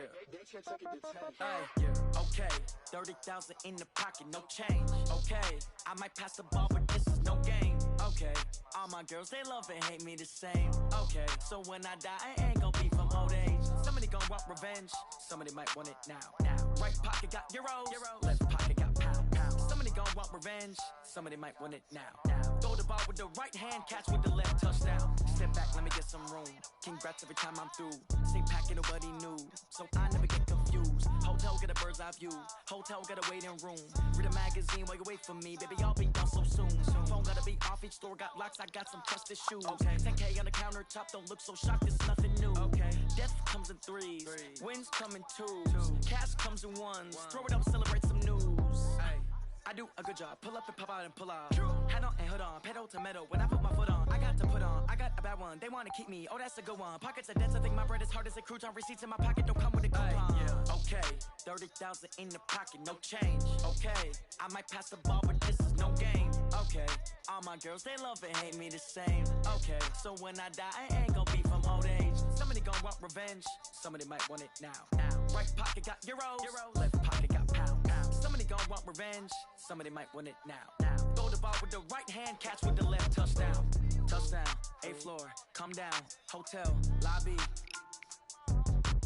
Yeah. Hey, yeah. Okay, 30,000 in the pocket, no change. Okay, I might pass the ball, but this is no game. Okay, all my girls, they love and hate me the same. Okay, so when I die, I ain't gon' be from old age. Somebody gon' want revenge, somebody might want it now. Right pocket got euros, left pocket got pound. Somebody gon' want revenge, somebody might want it now. Throw the ball with the right hand, catch with the left, touchdown. Step back, let me get some room. Congrats every time I'm through. Same packet, nobody knew, so I never get confused. Hotel get a bird's eye view, hotel get a waiting room. Read a magazine while you wait for me, baby, I'll be done so soon. Phone gotta be off, each store got locks, I got some trusted shoes. 10K on the countertop, don't look so shocked, it's nothing new. Death comes in threes, wins come in twos, cash comes in ones. Throw it up, celebrate some news. I do a good job, pull up and pop out and pull out. Hat on and hood on, pedal to metal. When I put my foot on, I got to put on. I got a bad one, they wanna keep me, oh that's a good one. Pockets are dense, I think my bread is hard as a crouton. Receipts in my pocket don't come with a coupon. Okay, 30,000 in the pocket, no change. Okay, I might pass the ball, but this is no game. Okay, all my girls, they love and hate me the same. Okay, so when I die, I ain't gon' be from old age. Somebody gon' want revenge, somebody might want it now. Right pocket got euros, left pocket got pound. Somebody gon' want revenge, somebody might want it now. Throw the ball with the right hand, catch with the left, touchdown. Touchdown, 8th floor, come down, hotel, lobby.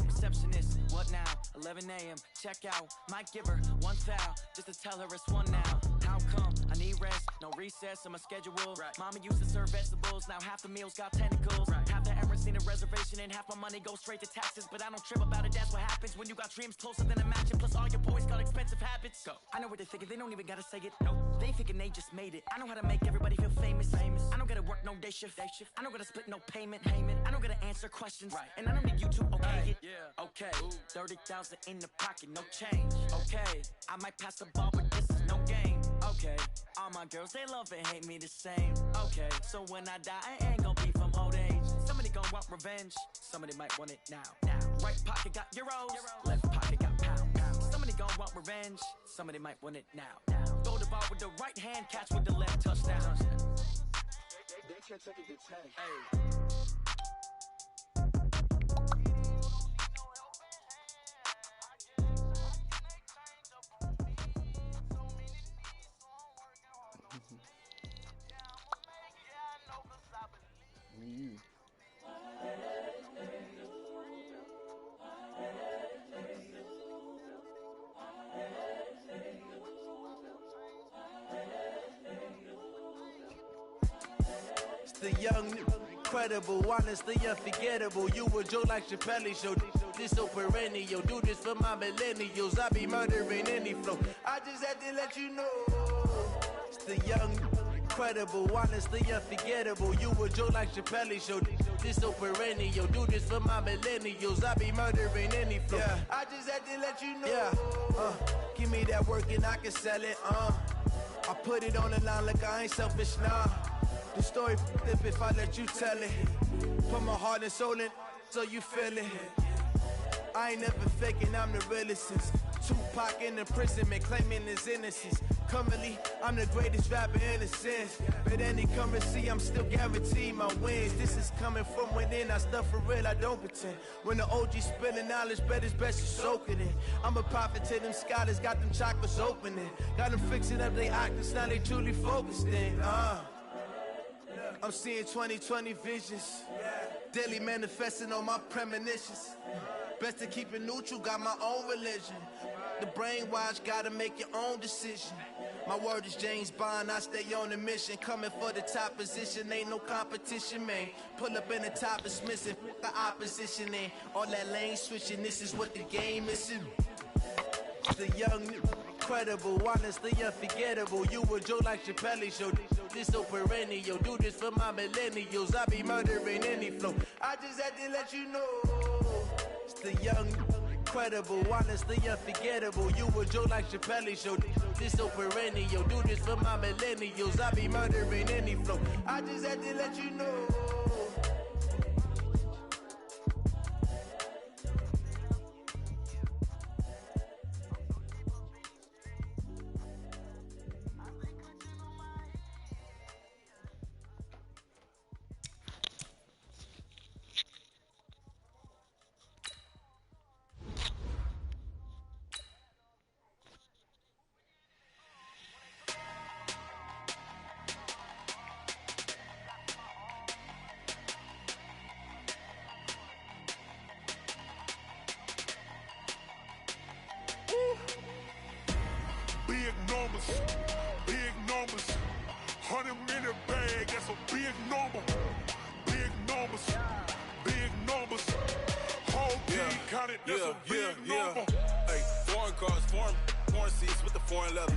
Receptionist, what now? 11 a.m., check out. Might give her one foul, just to tell her it's one now. How come? I need rest, no recess in my schedule. Mama used to serve vegetables, now half the meals got tentacles. Half the errands need a reservation and half my money goes straight to taxes. But I don't trip about it, that's what happens when you got dreams closer than a mansion. Plus all your boys got expensive habits. Go. I know what they're thinking, they don't even gotta say it. Nope. They thinking they just made it. I know how to make everybody feel famous. I don't gotta work no day shift. I don't gotta split no payment. I don't gotta answer questions. And I don't need you to okay it. Okay, 30,000 in the pocket, no change. Okay, I might pass the ball, but this is no game. Okay, all my girls, they love and hate me the same. Okay, so when I die, I ain't gon' be from old age. Somebody gon' want revenge, somebody might want it now. Right pocket got euros, left pocket got pound. Somebody gon' want revenge, somebody might want it now. Throw the ball with the right hand, catch with the left, touchdown. They can't take it to 10. You. It's the young, incredible, honestly unforgettable. You a Joe like Chappelle show. This so perennial. Do this for my millennials. I be murdering any flow. I just had to let you know. It's the young, incredible, honestly unforgettable. You a Joe like Chappelle show. This so perennial. Do this for my millennials. I be murdering any flow. I just had to let you know. Give me that work and I can sell it. I put it on the line like I ain't selfish, nah. The story if I let you tell it. Put my heart and soul in so you feel it. I ain't never faking, I'm the realest since Tupac in imprisonment, claiming his innocence. Currently, I'm the greatest rapper in a sense. But any currency, I'm still guaranteed my wins. This is coming from within, I stuff for real, I don't pretend. When the OG spilling knowledge, bet it's best you soak it in. I'm a prophet to them scholars, got them chakras opening. Got them fixing up they octaves, now they truly focused in. I'm seeing 2020 visions, daily manifesting on my premonitions. Best to keep it neutral, got my own religion. The brainwash, gotta make your own decision. My word is James Bond, I stay on a mission. Coming for the top position, ain't no competition, man. Pull up in the top, it's missing, the opposition in. All that lane switching, this is what the game is in. The young, incredible, honestly unforgettable. You a Joe like Chappelle show. This so perennial. Do this for my millennials. I be murdering any flow. I just had to let you know. It's the young, incredible, honestly unforgettable. You a Joe like Chappelle show. This so perennial. Do this for my millennials. I be murdering any flow. I just had to let you know. bag, that's a big number. Big numbers, big numbers. Whole team counted, that's a big number. Hey, foreign cars, foreign seats with the foreign leather.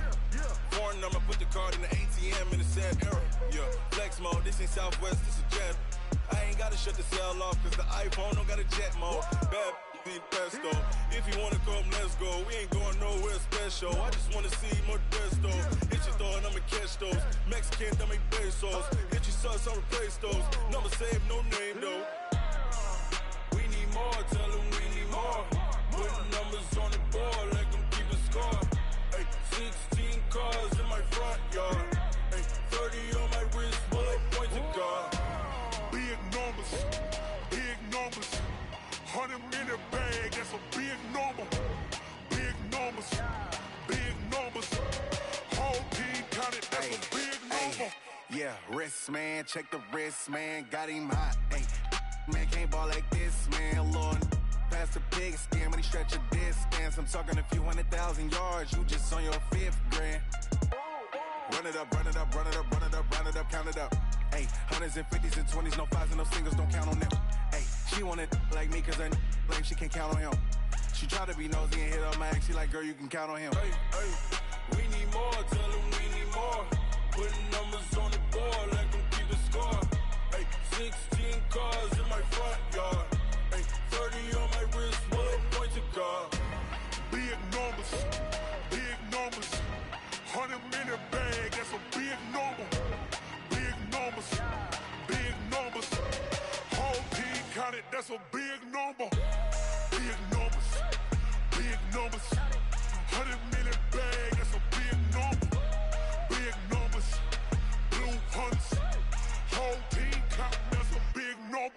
Foreign number, put the card in the ATM in the sad era. Yeah, flex mode, this ain't Southwest, this is jet. I ain't gotta shut the cell off, cause the iPhone don't got a jet mode. Bad need pesto. If you wanna come, let's go. We ain't going nowhere special. I just wanna see more Modesto. Hit your throw and I'ma catch those. Mexican, I make pesos. Hit your sauce, I'll replace those. Number save, no name though. We need more, tell them we need more. Putting numbers on the board, like them keep a score. Hey, 16 cars in my front yard. Hey, 30 on my wrist, bullet point to God. Big numbers, big numbers. 100 in the bag, that's a big number. Big numbers, big numbers. Whole team counted, that's a big number. Yeah, wrist man, check the wrist man, got him hot. Ay, man can't ball like this, man. Lord, past the pig skin when he stretch a distance. I'm talking a few 100,000 yards, you just on your 5th grand. Run it up, run it up, run it up, run it up, run it up, count it up. Ay, hundreds and 50s and 20s, no 5s and no singles, don't count on them. Ay, she want it like me cause her lame, she can't count on him. She try to be nosy and hit up my ex, she like, girl, you can count on him. Hey, we need more, tell them we need more. Putting numbers on the board, like them keep a score. Hey, 16 cars in my front yard. Hey, 30 on my wrist, bullet point to God. Big numbers, big numbers. 100 in the bag, that's a big number. Big numbers, big numbers. Whole team counted, that's a big number. Big numbers, big numbers. 100 in the bag, that's a big number. Big numbers, blue hunts. Whole team counting, that's a big number.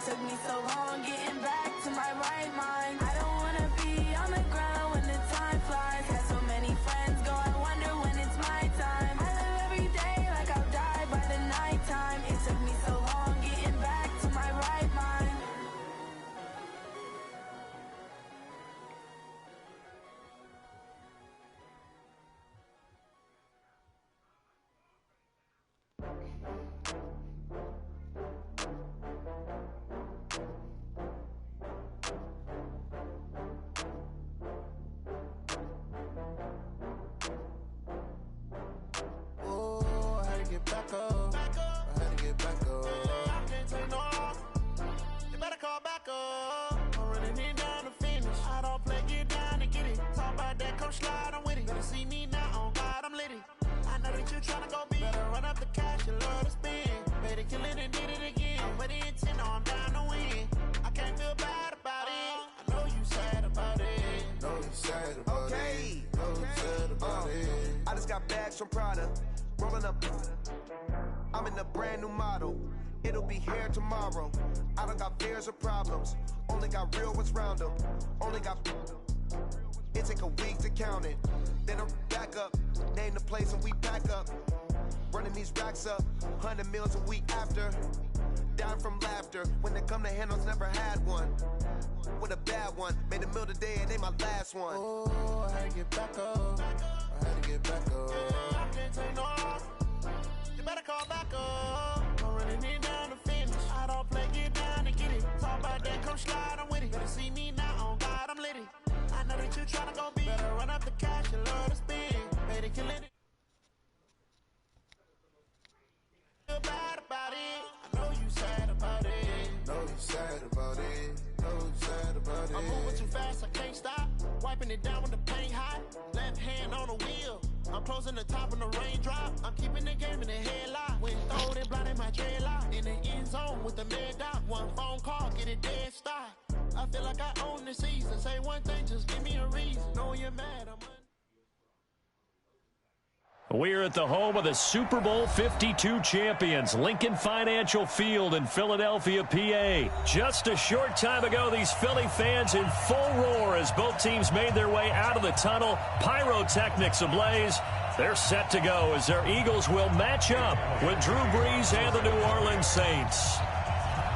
Took me so long getting back. come slide, I'm with it. Better see me now, on God, I'm litty. I know that you tryna go big. Better run up the cash, you love to spend. Better kill it and did it again. I'm with the intent, no, I'm down to win. I can't feel bad about it. I know you sad about it. Know you sad about it. Know you sad about it. I just got bags from Prada. Rolling up. I'm in a brand new model. It'll be here tomorrow. I don't got fears or problems. Only got real ones round them. Only got. It take a week to count it. Then I'm back up. Name the place and we pack up. Running these racks up. 100 meals a week after. Down from laughter. When they come to handles, never had one. With a bad one. Made a meal today and ain't my last one. Oh, I had to get back up. I had to get back up. I can't take no loss. You better call back up. I'm running it down to finish. I don't play, get down and get it. Talk about that, come slide, I'm with it. Better see me now, on God, I'm litty. I know that you tryna go big. Better run up the cash, you love to spend. Better kill it. Feel bad about it. I know you sad about it. Know you sad about it. Know you sad about it. I'm moving too fast, I can't stop. Wiping it down with the paint hot. Left hand on the wheel. I'm closing the top of the raindrop. I'm keeping the game in the headlock. When throwed it, blinding my dreadlock. In the end zone with the mad dot. One phone call, get it dead stop. I feel like I own the season. Say one thing, just give me a reason. Knowing you're mad, I'm We're at the home of the Super Bowl 52 champions, Lincoln Financial Field in Philadelphia, PA. Just a short time ago, these Philly fans in full roar as both teams made their way out of the tunnel. Pyrotechnics ablaze. They're set to go as their Eagles will match up with Drew Brees and the New Orleans Saints.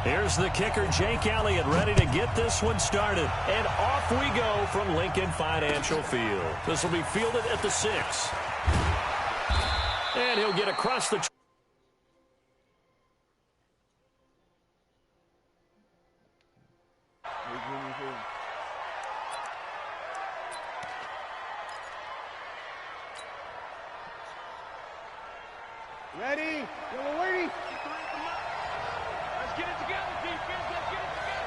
Here's the kicker, Jake Elliott, ready to get this one started. And off we go from Lincoln Financial Field. This will be fielded at the 6. And he'll get across the... Ready? Yellow lady. Let's get it together, defense. Let's get it together.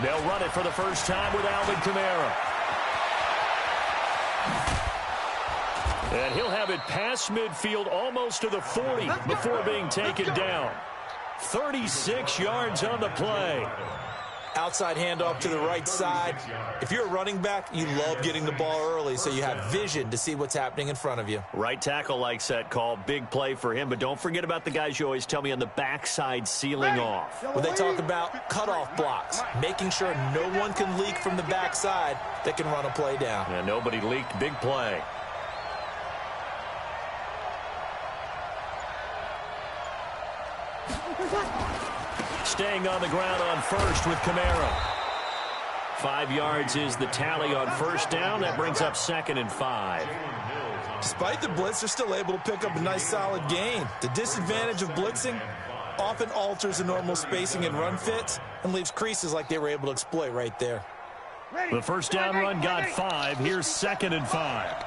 They'll run it for the first time with Alvin Kamara. And he'll have it past midfield almost to the 40 before being taken down. 36 yards on the play. Outside handoff to the right side. If you're a running back, you love getting the ball early so you have vision to see what's happening in front of you. Right tackle likes that call. Big play for him. But don't forget about the guys you always tell me on the backside sealing off. When they talk about cutoff blocks, making sure no one can leak from the backside that can run a play down. And nobody leaked. Big play. Staying on the ground on first with Kamara. 5 yards is the tally on first down. That brings up 2nd and 5. Despite the blitz, they're still able to pick up a nice solid gain. The disadvantage of blitzing often alters the normal spacing and run fits and leaves creases like they were able to exploit right there. The first down run got 5. Here's 2nd and 5.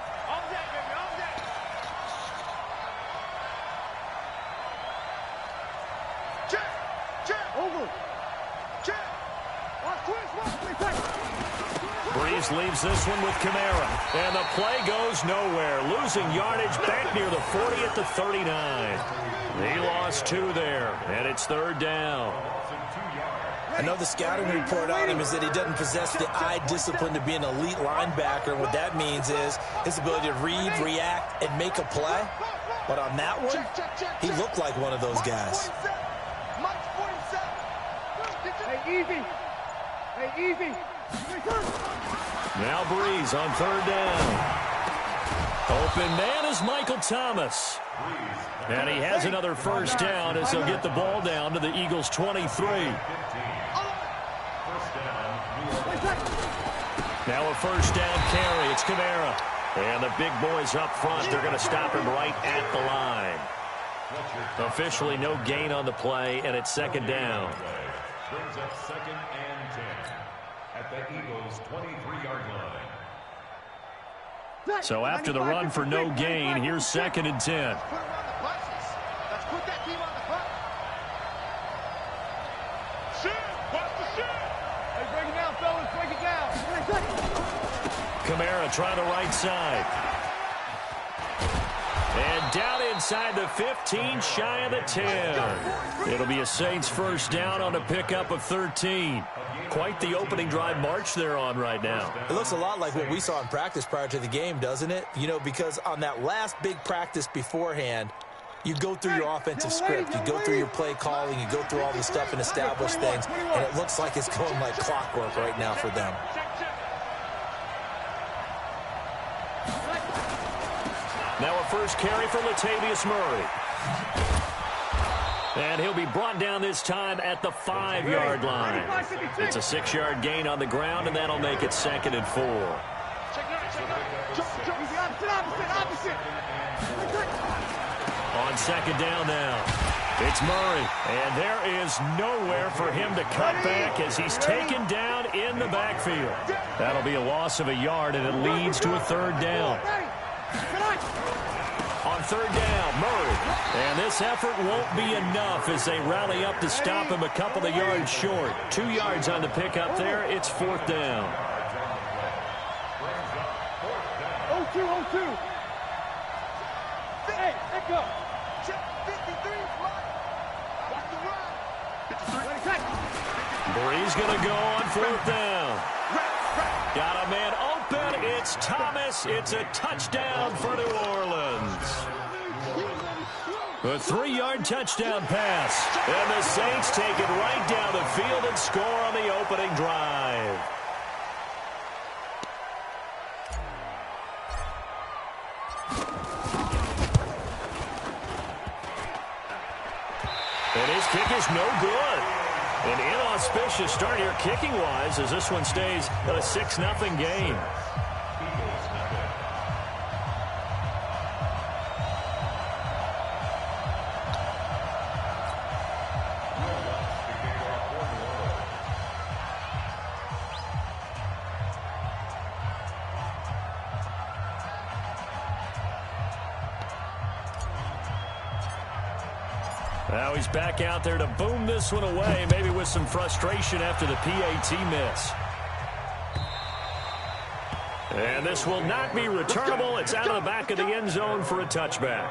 Brees leaves this one with Kamara. And the play goes nowhere. Losing yardage back near the 40 at the 39. He lost 2 there, and it's 3rd down. I know the scouting report on him is that he doesn't possess the eye discipline to be an elite linebacker. And what that means is his ability to read, react, and make a play. But on that one, he looked like one of those guys. Hey, easy. Hey, easy. Now Brees on 3rd down. Open man is Michael Thomas. And he has another first down as he'll get the ball down to the Eagles' 23. Now a first down carry. It's Kamara. And the big boys up front, they're going to stop him right at the line. Officially no gain on the play, and it's 2nd down. Brings up 2nd and 10 at the Eagles' 23-yard line. So after the run for no gain, here's 2nd and 10. Let's put him on the buses. Let's put that team on the bus. Shit! Watch the shit! Hey, break it down, fellas. Break it down. Kamara trying the right side. And down inside the 15, shy of the 10. It'll be a Saints first down on a pickup of 13. Quite the opening drive march they're on right now. It looks a lot like what we saw in practice prior to the game, doesn't it? You know, because on that last big practice beforehand, you go through your offensive script, you go through your play calling, you go through all the stuff and establish things, and it looks like it's going like clockwork right now for them. Now a first carry for Latavius Murray. And he'll be brought down this time at the 5-yard line. It's a 6-yard gain on the ground, and that'll make it 2nd and 4. On 2nd down now, it's Murray. And there is nowhere for him to cut back as he's taken down in the backfield. That'll be a loss of a yard, and it leads to a 3rd down. On 3rd down, Murray. And this effort won't be enough as they rally up to stop him a couple of yards short. 2 yards on the pickup there. It's 4th down. 0-2. Hey, let go. Check 53. Watch the run. Bree's going to go on 4th down. Got a man open. It's Thomas. It's a touchdown for New Orleans. A 3-yard touchdown pass. And the Saints take it right down the field and score on the opening drive. And his kick is no good. An inauspicious start here kicking-wise as this one stays a 6-0 game. Now he's back out there to boom this one away, maybe with some frustration after the PAT miss. And this will not be returnable. It's out of the back of the end zone for a touchback.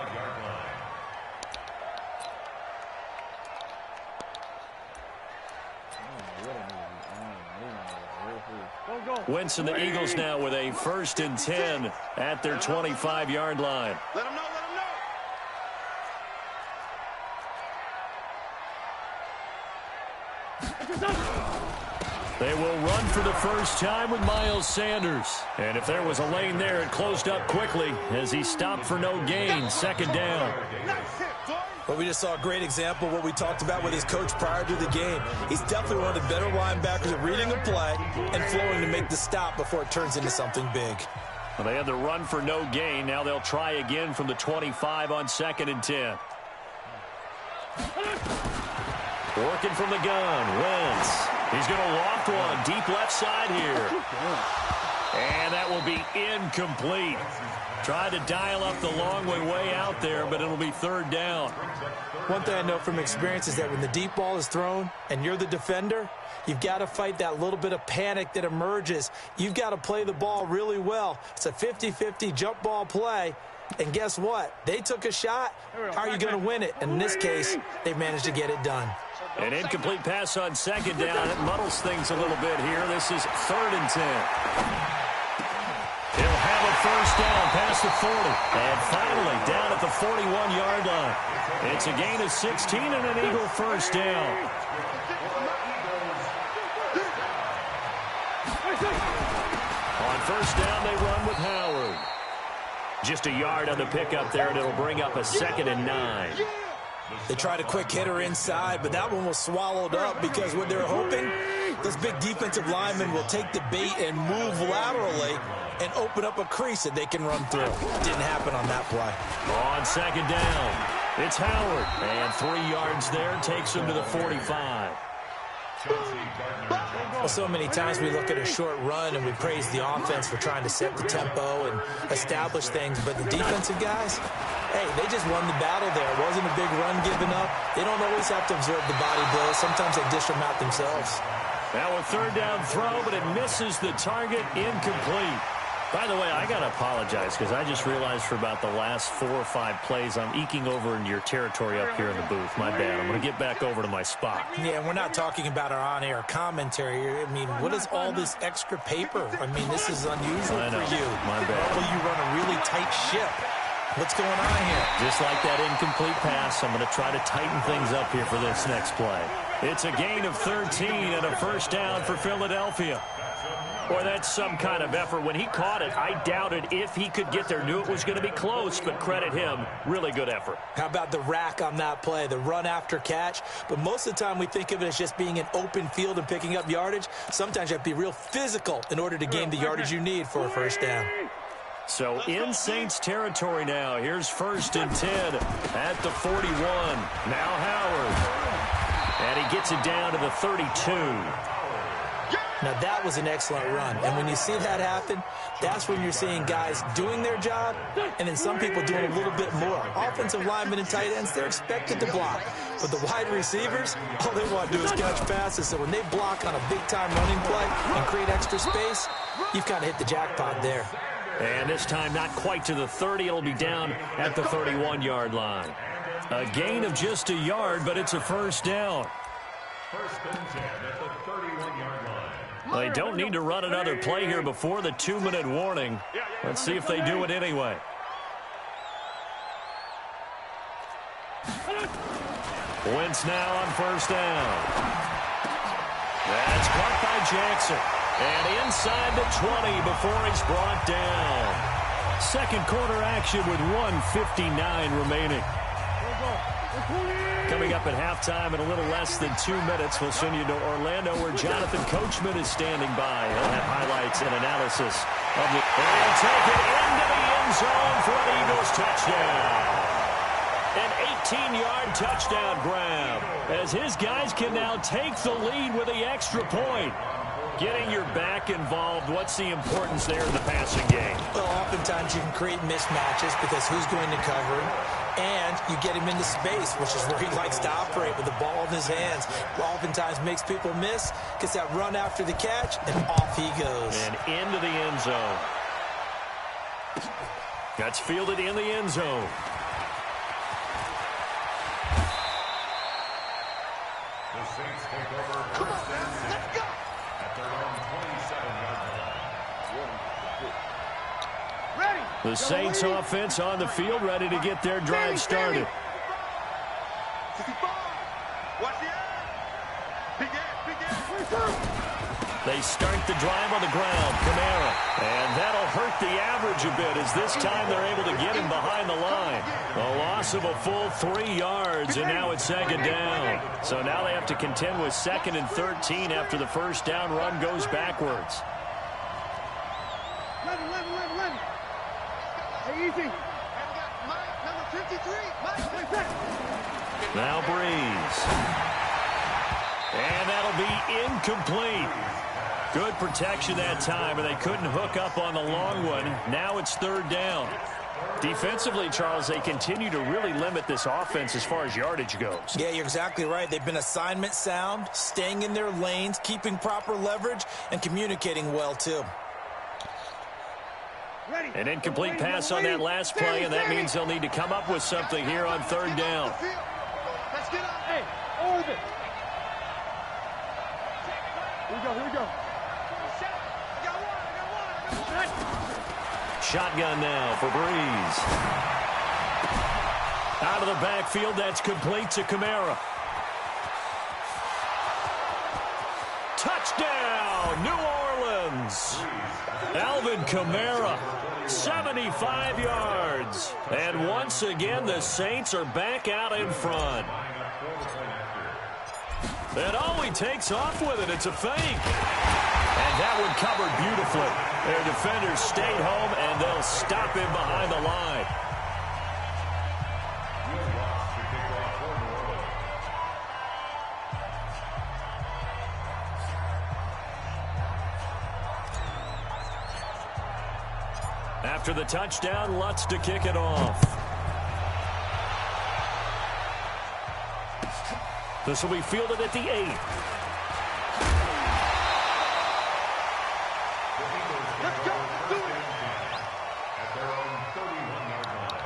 Wentz and the Eagles now with a 1st and 10 at their 25-yard line. Let him know. They will run for the first time with Miles Sanders. And if there was a lane there, it closed up quickly as he stopped for no gain. 2nd down. Well, we just saw a great example of what we talked about with his coach prior to the game. He's definitely one of the better linebackers at reading a play and flowing to make the stop before it turns into something big. Well, they had the run for no gain. Now they'll try again from the 25 on 2nd and 10. Working from the gun, Wentz. He's going to loft one deep left side here. And that will be incomplete. Tried to dial up the long way out there, but it'll be 3rd down. One thing I know from experience is that when the deep ball is thrown and you're the defender, you've got to fight that little bit of panic that emerges. You've got to play the ball really well. It's a 50-50 jump ball play. And guess what? They took a shot. How are you going to win it? And in this case, they've managed to get it done. An incomplete pass on 2nd down. It muddles things a little bit here. This is 3rd and 10. He'll have a first down past the 40. And finally down at the 41-yard line. It's a gain of 16 and an Eagle first down. On first down, they run with Howard. Just a yard on the pickup there, and it'll bring up a 2nd and 9. They tried a quick hitter inside, but that one was swallowed up because what they're hoping, those big defensive linemen will take the bait and move laterally and open up a crease that they can run through. Didn't happen on that play. On 2nd down, it's Howard. And 3 yards there takes him to the 45. Well, so many times we look at a short run and we praise the offense for trying to set the tempo and establish things, but the defensive guys, hey, they just won the battle there. It wasn't a big run given up. They don't always have to absorb the body blows. Sometimes they dish them out themselves. Now a third down throw, but it misses the target, incomplete. By the way, I got to apologize because I just realized for about the last 4 or 5 plays, I'm eking over into your territory up here in the booth. My bad. I'm going to get back over to my spot. Yeah, we're not talking about our on-air commentary. I mean, what is all this extra paper? I mean, this is unusual for you. My bad. Well, you run a really tight ship. What's going on here? Just like that incomplete pass, I'm going to try to tighten things up here for this next play. It's a gain of 13 and a first down for Philadelphia. Boy, that's some kind of effort. When he caught it, I doubted if he could get there. Knew it was going to be close, but credit him. Really good effort. How about the rack on that play, the run after catch? But most of the time we think of it as just being an open field and picking up yardage. Sometimes you have to be real physical in order to gain the yardage you need for a first down. So in Saints territory now. Here's 1st and 10 at the 41. Now Howard. And he gets it down to the 32. Now, that was an excellent run. And when you see that happen, that's when you're seeing guys doing their job and then some people doing a little bit more. Offensive linemen and tight ends, they're expected to block. But the wide receivers, all they want to do is catch passes. So when they block on a big-time running play and create extra space, you've kind of hit the jackpot there. And this time not quite to the 30. It'll be down at the 31-yard line. A gain of just a yard, but it's a first down. First and 10 at the 31-yard line. They don't need to run another play here before the 2-minute warning. Let's see if they do it anyway. Wentz now on first down. That's caught by Jackson. And inside the 20 before he's brought down. Second quarter action with 1:59 remaining. Coming up at halftime in a little less than 2 minutes, we'll send you to Orlando where Jonathan Coachman is standing by. He'll have highlights and analysis of the... And he'll take it into the end zone for an Eagles touchdown. An 18-yard touchdown grab as his guys can now take the lead with the extra point. Getting your back involved, what's the importance there in the passing game? Well, oftentimes you can create mismatches because who's going to cover him? And you get him into space, which is where he likes to operate with the ball in his hands. Oftentimes makes people miss, gets that run after the catch, and off he goes. And into the end zone. That's fielded in the end zone. The Saints take over first and 10 at their own 27-yard line. The Saints offense on the field, ready to get their drive started. They start the drive on the ground. Kamara. And that'll hurt the average a bit as this time they're able to get him behind the line. A loss of a full 3 yards, and now it's second down. So now they have to contend with 2nd and 13 after the first down run goes backwards. Easy. Now Breeze. And that'll be incomplete. Good protection that time, and they couldn't hook up on the long one. Now it's third down. Defensively, Charles, they continue to really limit this offense as far as yardage goes. Yeah, you're exactly right. They've been assignment sound, staying in their lanes, keeping proper leverage, and communicating well, too. An incomplete pass on that last play, and that means they'll need to come up with something here on third down. Let's get up. Hey, orbit. Here we go. Shotgun now for Breeze. Out of the backfield, that's complete to Kamara. Touchdown, New Orleans. Alvin Kamara, 75 yards. And once again, the Saints are back out in front. And all he takes off with it, it's a fake. And that one covered beautifully. Their defenders stayed home, and they'll stop him behind the line. After the touchdown, Lutz to kick it off. This will be fielded at the 8. Let's go. Do it. At their own 31-yard line.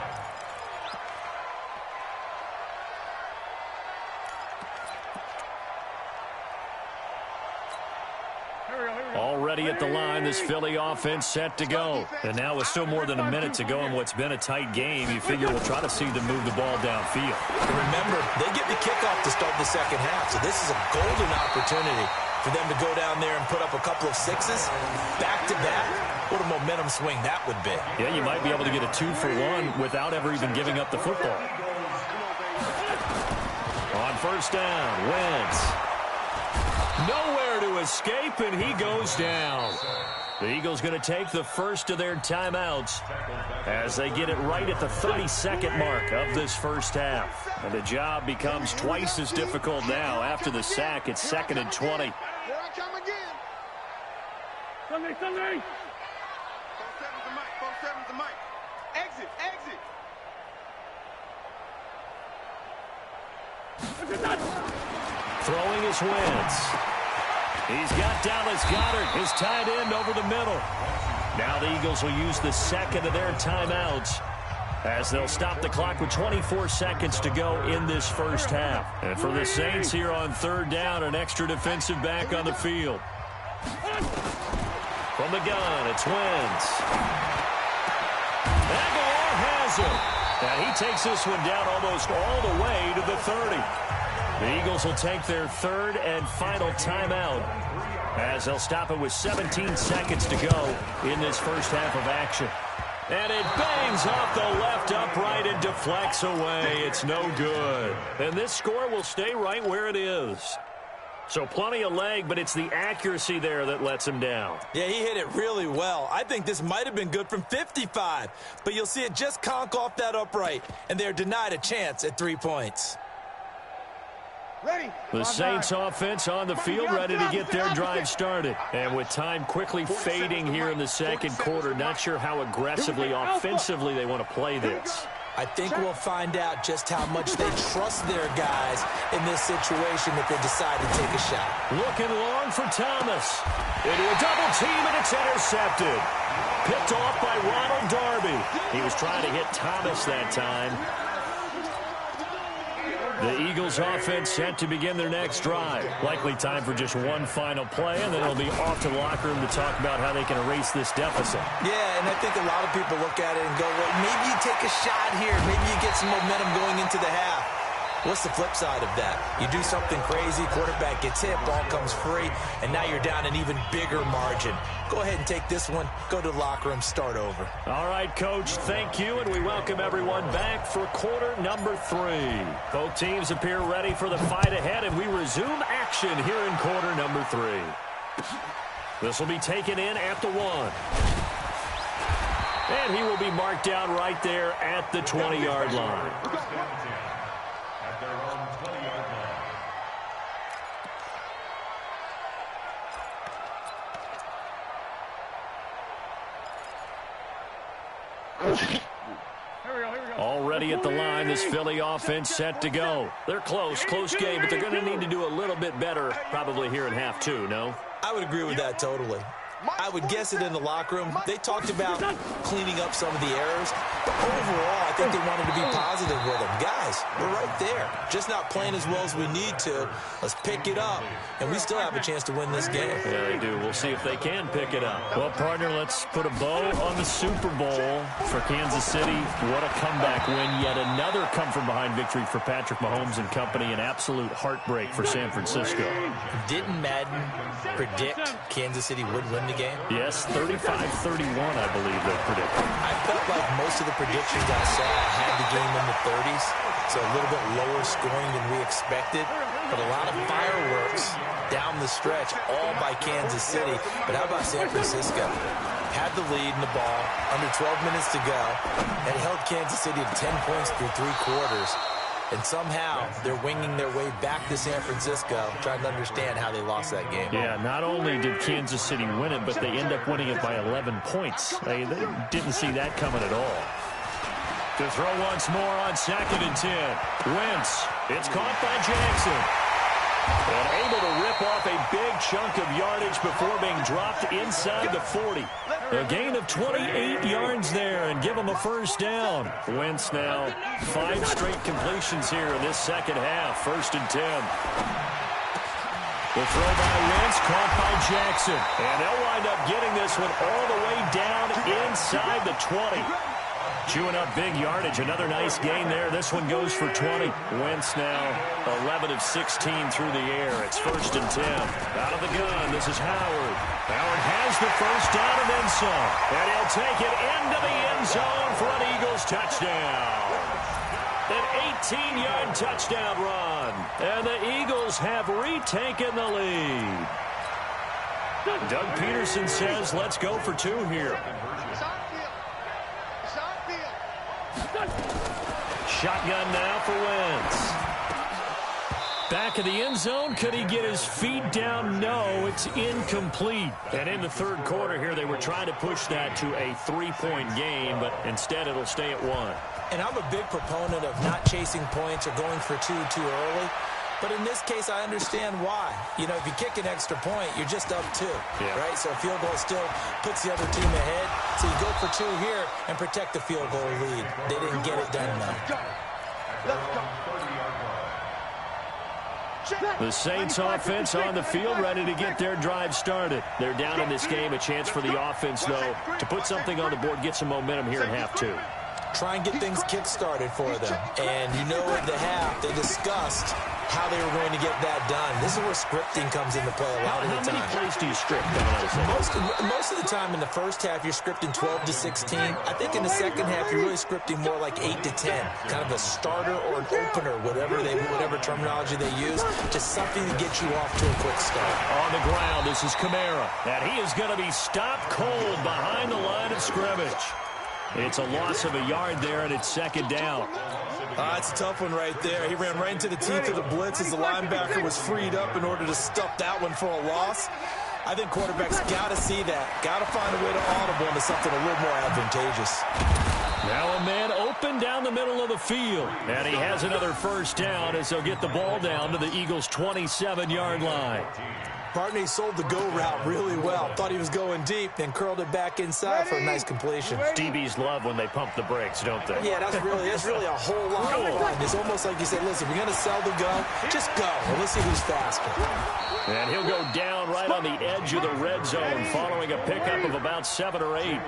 Already at the line, this Philly offense set to go. And now with still more than a minute to go in what's been a tight game, you figure we'll try to see them move the ball downfield. And remember, they get the kickoff to start the second half, so this is a golden opportunity for them to go down there and put up a couple of sixes back-to-back. What a momentum swing that would be. Yeah, you might be able to get a 2-for-1 without ever even giving up the football. On first down, Wentz. Nowhere to escape, and he goes down. The Eagles going to take the first of their timeouts as they get it right at the 32nd mark of this first half. And the job becomes twice as difficult now. After the sack, it's 2nd and 20. Here I come again. Sunday. 4-7's the mic. 4-7's the mic. Exit. Throwing his Wentz. He's got Dallas Goedert, his tight end, over the middle. Now the Eagles will use the second of their timeouts as they'll stop the clock with 24 seconds to go in this first half. And for the Saints here on third down, an extra defensive back on the field. From the gun, it's Wentz. Aguilar has him. And he takes this one down almost all the way to the 30. The Eagles will take their third and final timeout as they'll stop it with 17 seconds to go in this first half of action. And it bangs off the left upright and deflects away. It's no good. And this score will stay right where it is. So plenty of leg, but it's the accuracy there that lets him down. Yeah, he hit it really well. I think this might have been good from 55. But you'll see it just conk off that upright, and they're denied a chance at 3 points. The Saints offense on the field, ready to get their drive started. And with time quickly fading here in the second quarter, not sure how aggressively, offensively they want to play this. I think we'll find out just how much they trust their guys in this situation if they decide to take a shot. Looking long for Thomas. Into a double team, and it's intercepted. Picked off by Ronald Darby. He was trying to hit Thomas that time. The Eagles offense set to begin their next drive. Likely time for just one final play, and then it'll be off to the locker room to talk about how they can erase this deficit. Yeah, and I think a lot of people look at it and go, well, maybe you take a shot here. Maybe you get some momentum going into the half. What's the flip side of that? You do something crazy, quarterback gets hit, ball comes free, and now you're down an even bigger margin. Go ahead and take this one, go to the locker room, start over. All right, Coach, thank you, and we welcome everyone back for quarter number 3. Both teams appear ready for the fight ahead, and we resume action here in quarter number 3. This will be taken in at the 1. And he will be marked down right there at the 20-yard line. At their own 20-yard line. Already at the line, this Philly offense set to go. They're close game, but they're going to need to do a little bit better probably here in half 2, no? I would agree with that totally. I would guess it in the locker room. They talked about cleaning up some of the errors. But overall, I think they wanted to be positive with them. Guys, we're right there. Just not playing as well as we need to. Let's pick it up. And we still have a chance to win this game. Yeah, they do. We'll see if they can pick it up. Well, partner, let's put a bow on the Super Bowl for Kansas City. What a comeback win. Yet another come-from-behind victory for Patrick Mahomes and company. An absolute heartbreak for San Francisco. Didn't Madden predict Kansas City would win the game? Yes, 35-31, I believe they predicted. I felt like most of the predictions I saw had the game in the 30s, so a little bit lower scoring than we expected. But a lot of fireworks down the stretch, all by Kansas City. But how about San Francisco? Had the lead in the ball, under 12 minutes to go, and held Kansas City to 10 points through 3 quarters. and somehow they're winging their way back to San Francisco, trying to understand how they lost that game. Yeah, not only did Kansas City win it, but they end up winning it by 11 points. They didn't see that coming at all. To throw once more on 2nd and 10. Wentz. It's caught by Jackson. And able to rip off a big chunk of yardage before being dropped inside the 40. A gain of 28 yards there and give them a first down. Wentz now 5 straight completions here in this second half. 1st and 10. The throw by Wentz, caught by Jackson. And they'll wind up getting this one all the way down inside the 20. Chewing up big yardage. Another nice gain there. This one goes for 20. Wentz now 11 of 16 through the air. It's 1st and 10. Out of the gun, this is Howard. Howard has the first down and then some. And he'll take it into the end zone for an Eagles touchdown. An 18-yard touchdown run. And the Eagles have retaken the lead. Doug Peterson says, let's go for 2 here. Shotgun now for Wentz. Back of the end zone. Could he get his feet down? No, it's incomplete. And in the 3rd quarter here, they were trying to push that to a 3-point game, but instead it'll stay at 1. And I'm a big proponent of not chasing points or going for 2 too early. But in this case, I understand why. You know, if you kick an extra point, you're just up 2, right? So a field goal still puts the other team ahead. So you go for 2 here and protect the field goal lead. They didn't get it done, though. The Saints offense on the field, ready to get their drive started. They're down in this game. A chance for the offense, though, to put something on the board, get some momentum here in half 2. Try and get things kick-started for them. And you know at the half, they discussed how they were going to get that done. This is where scripting comes into play a lot of the time. How many plays do you script? Most of the time in the first half, you're scripting 12 to 16. I think in the second half, you're really scripting more like 8 to 10. Kind of a starter or an opener, whatever terminology they use. Just something to get you off to a quick start. On the ground, this is Kamara. And he is going to be stopped cold behind the line of scrimmage. It's a loss of a yard there, and it's 2nd down. It's a tough one right there. He ran right into the teeth of the blitz as the linebacker was freed up in order to stuff that one for a loss. I think quarterbacks got to see that. Got to find a way to audible into something a little more advantageous. Now a man open down the middle of the field. And he has another first down as they'll get the ball down to the Eagles' 27-yard line. Bartney sold the go route really well. Thought he was going deep, then curled it back inside for a nice completion. DBs love when they pump the brakes, don't they? Yeah, that's really a whole lot of fun. It's almost like you said, listen, we're going to sell the go. Just go. Well, let's see who's faster. And he'll go down right on the edge of the red zone following a pickup of about 7 or 8.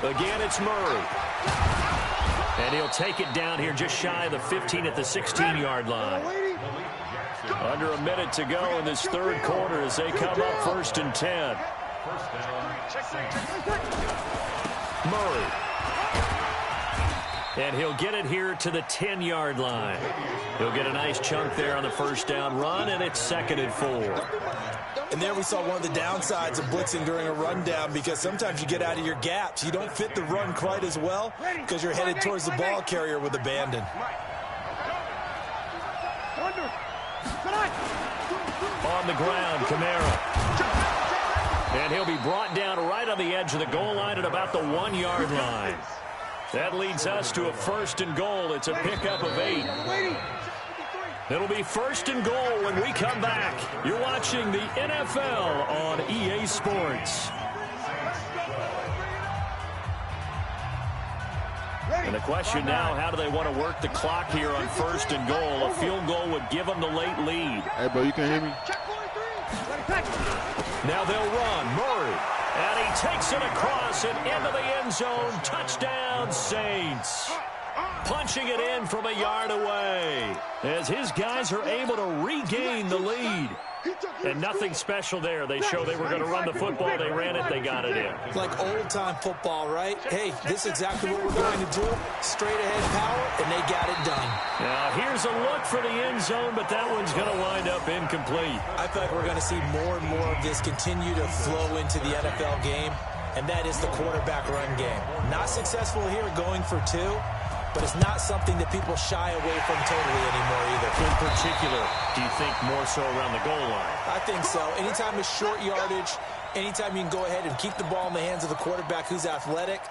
Again, it's Murray. And he'll take it down here just shy of the 15 at the 16-yard line. Under a minute to go in this 3rd quarter as they come up 1st and 10. Murray. And he'll get it here to the 10-yard line. He'll get a nice chunk there on the first down run, and it's 2nd and 4. And there we saw one of the downsides of blitzing during a rundown, because sometimes you get out of your gaps. You don't fit the run quite as well because you're headed towards the ball carrier with abandon. On the ground, Kamara. And he'll be brought down right on the edge of the goal line at about the 1-yard line. That leads us to a 1st and goal. It's a pickup of 8. It'll be 1st and goal when we come back. You're watching the NFL on EA Sports. And the question now, how do they want to work the clock here on 1st and goal? A field goal would give them the late lead. Hey, bro, you can hear me? Now they'll run. Murray. And he takes it across and into the end zone. Touchdown, Saints. Punching it in from a yard away as his guys are able to regain the lead. And nothing special there. They show they were going to run the football. They ran it. They got it in. Like old-time football, right? Hey, this is exactly what we're going to do. Straight-ahead power, and they got it done. Now, here's a look for the end zone, but that one's going to wind up incomplete. I feel like we're going to see more and more of this continue to flow into the NFL game, and that is the quarterback run game. Not successful here going for 2. But it's not something that people shy away from totally anymore either. In particular, do you think more so around the goal line? I think so. Anytime it's short yardage, anytime you can go ahead and keep the ball in the hands of the quarterback who's athletic,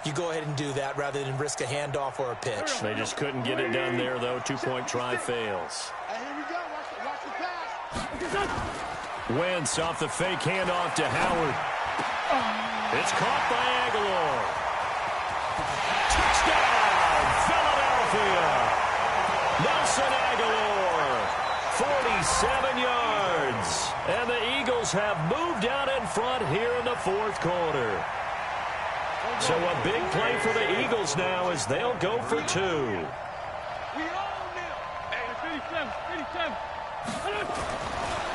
you go ahead and do that rather than risk a handoff or a pitch. They just couldn't get it done there, though. 2-point try fails. Here we go. Watch the pass. Wentz off the fake handoff to Howard. It's caught by Aguilar. Touchdown! Nelson Aguilar, 47 yards. And the Eagles have moved out in front here in the fourth quarter. So a big play for the Eagles now as they'll go for 2.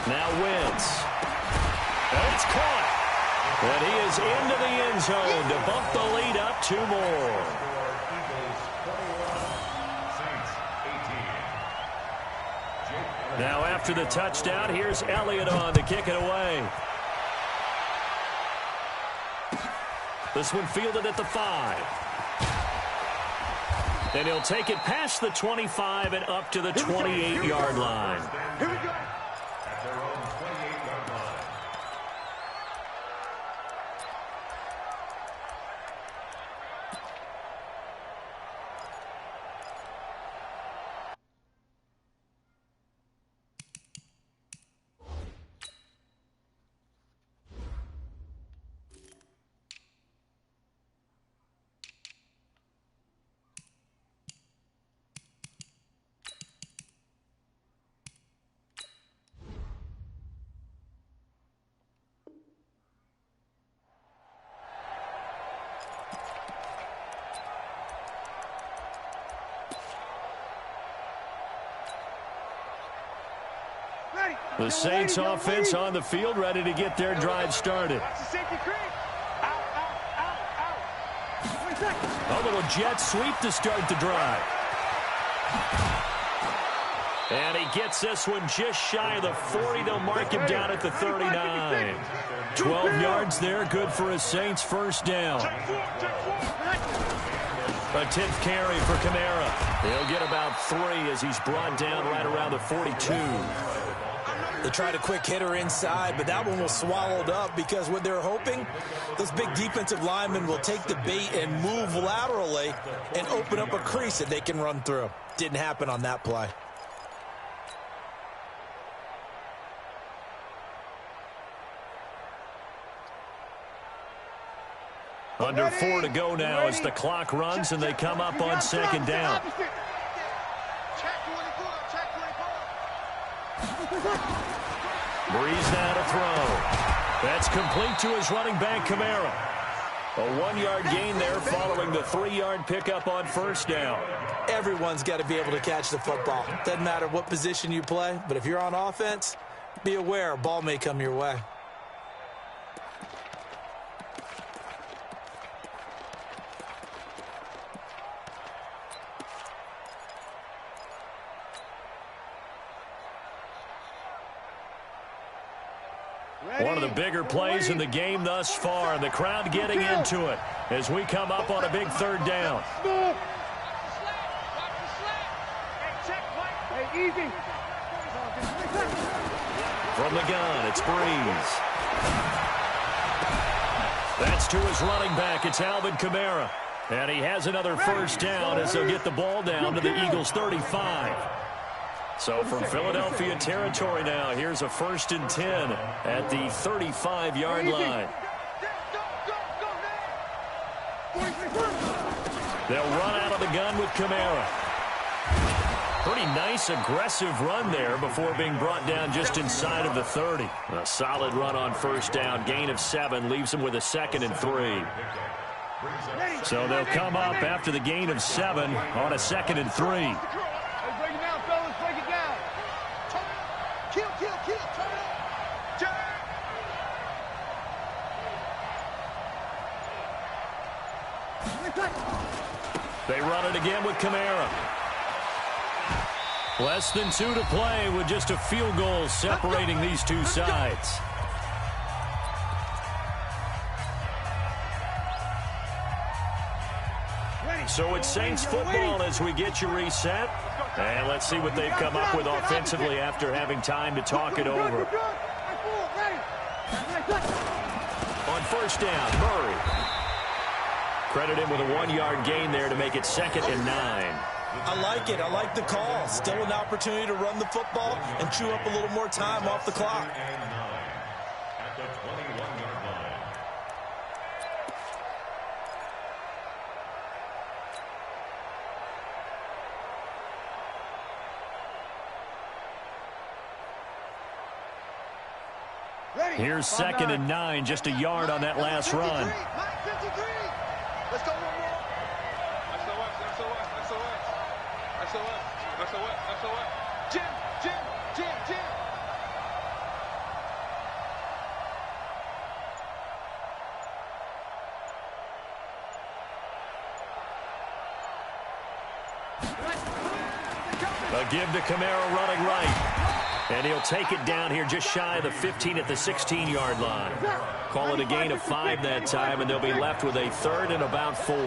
Now Wentz. And it's caught. And he is into the end zone to bump the lead up 2 more. Now after the touchdown, here's Elliott on to kick it away. This one fielded at the 5. And he'll take it past the 25 and up to the 28-yard line. Here we go. At their own 28-yard line. The Saints offense on the field, ready to get their drive started. A little jet sweep to start the drive. And he gets this one just shy of the 40. They'll mark him down at the 39. 12 yards there, good for a Saints first down. A 10th carry for Kamara. He'll get about 3 as he's brought down right around the 42. They tried a quick hitter inside, but that one was swallowed up because what they're hoping, those big defensive linemen will take the bait and move laterally and open up a crease that they can run through. Didn't happen on that play. Under 4 to go now as the clock runs and they come up on second down. Breeze now to throw. That's complete to his running back, Kamara. A 1-yard gain there following the 3-yard pickup on first down. Everyone's got to be able to catch the football. Doesn't matter what position you play, but if you're on offense, be aware a ball may come your way. One of the bigger plays in the game thus far, and the crowd getting into it as we come up on a big third down. From the gun, it's Breeze. That's to his running back. It's Alvin Kamara. And he has another first down as they'll get the ball down to the Eagles' 35. So from Philadelphia territory now, here's a 1st and 10 at the 35-yard line. They'll run out of the gun with Kamara. Pretty nice, aggressive run there before being brought down just inside of the 30. A solid run on first down. Gain of 7 leaves them with a 2nd and 3. So they'll come up after the gain of 7 on a 2nd and 3. Break it down, fellas. Break it down. Kill. Turn it up. They run it again with Kamara. Less than 2 to play with just a field goal separating these two sides. So it's Saints football as we get you reset. And let's see what they've come up with offensively after having time to talk it over. On first down, Murray. Credit him with a 1-yard gain there to make it 2nd and 9. I like it. I like the call. Still an opportunity to run the football and chew up a little more time off the clock. At the 21-yard line. Here's 2nd and 9, just a yard on that last run. Let's go one more. SOS. Jim. A give to Kamara running right. And he'll take it down here just shy of the 15 at the 16-yard line. Call it a gain of 5 that time, and they'll be left with a 3rd and about 4. Hey,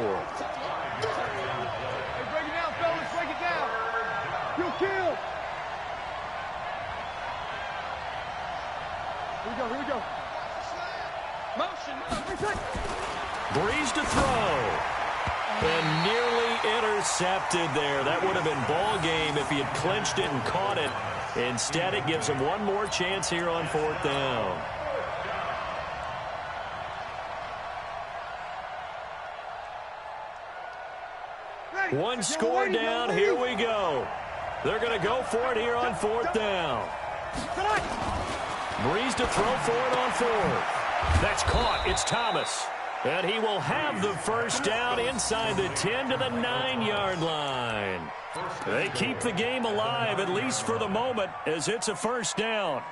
break it down, fellas. Break it down. You'll kill. Here we go. Motion. Breeze to throw. And nearly intercepted there. That would have been ball game if he had clinched it and caught it. Instead, it gives him one more chance here on 4th down. One score down. Here we go. They're going to go for it here on 4th down. Breeze to throw for it on 4th. That's caught. It's Thomas. And he will have the first down inside the 10 to the 9-yard line. They keep the game alive, at least for the moment, as it's a first down.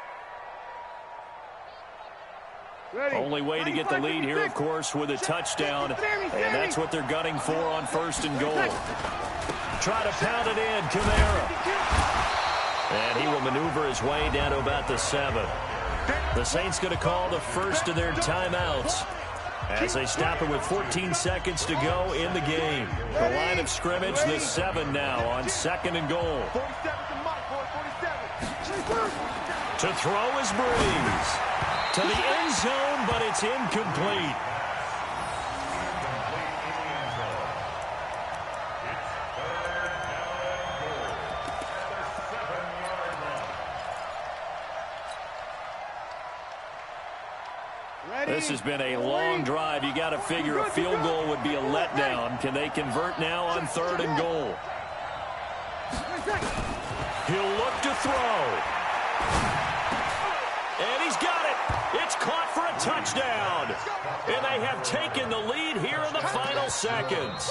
Only way to get the lead here, of course, with a touchdown. And that's what they're gunning for on 1st and goal. Try to pound it in, Kamara. And he will maneuver his way down to about the 7. The Saints going to call the first of their timeouts as they stop it with 14 seconds to go in the game. The line of scrimmage, the 7 now on 2nd and goal. To throw is Breeze. To the end zone, but it's incomplete. This has been a long drive. You got to figure a field goal would be a letdown. Can they convert now on 3rd and goal? He'll look to throw. And he's got it. It's caught for a touchdown. And they have taken the lead here in the final seconds.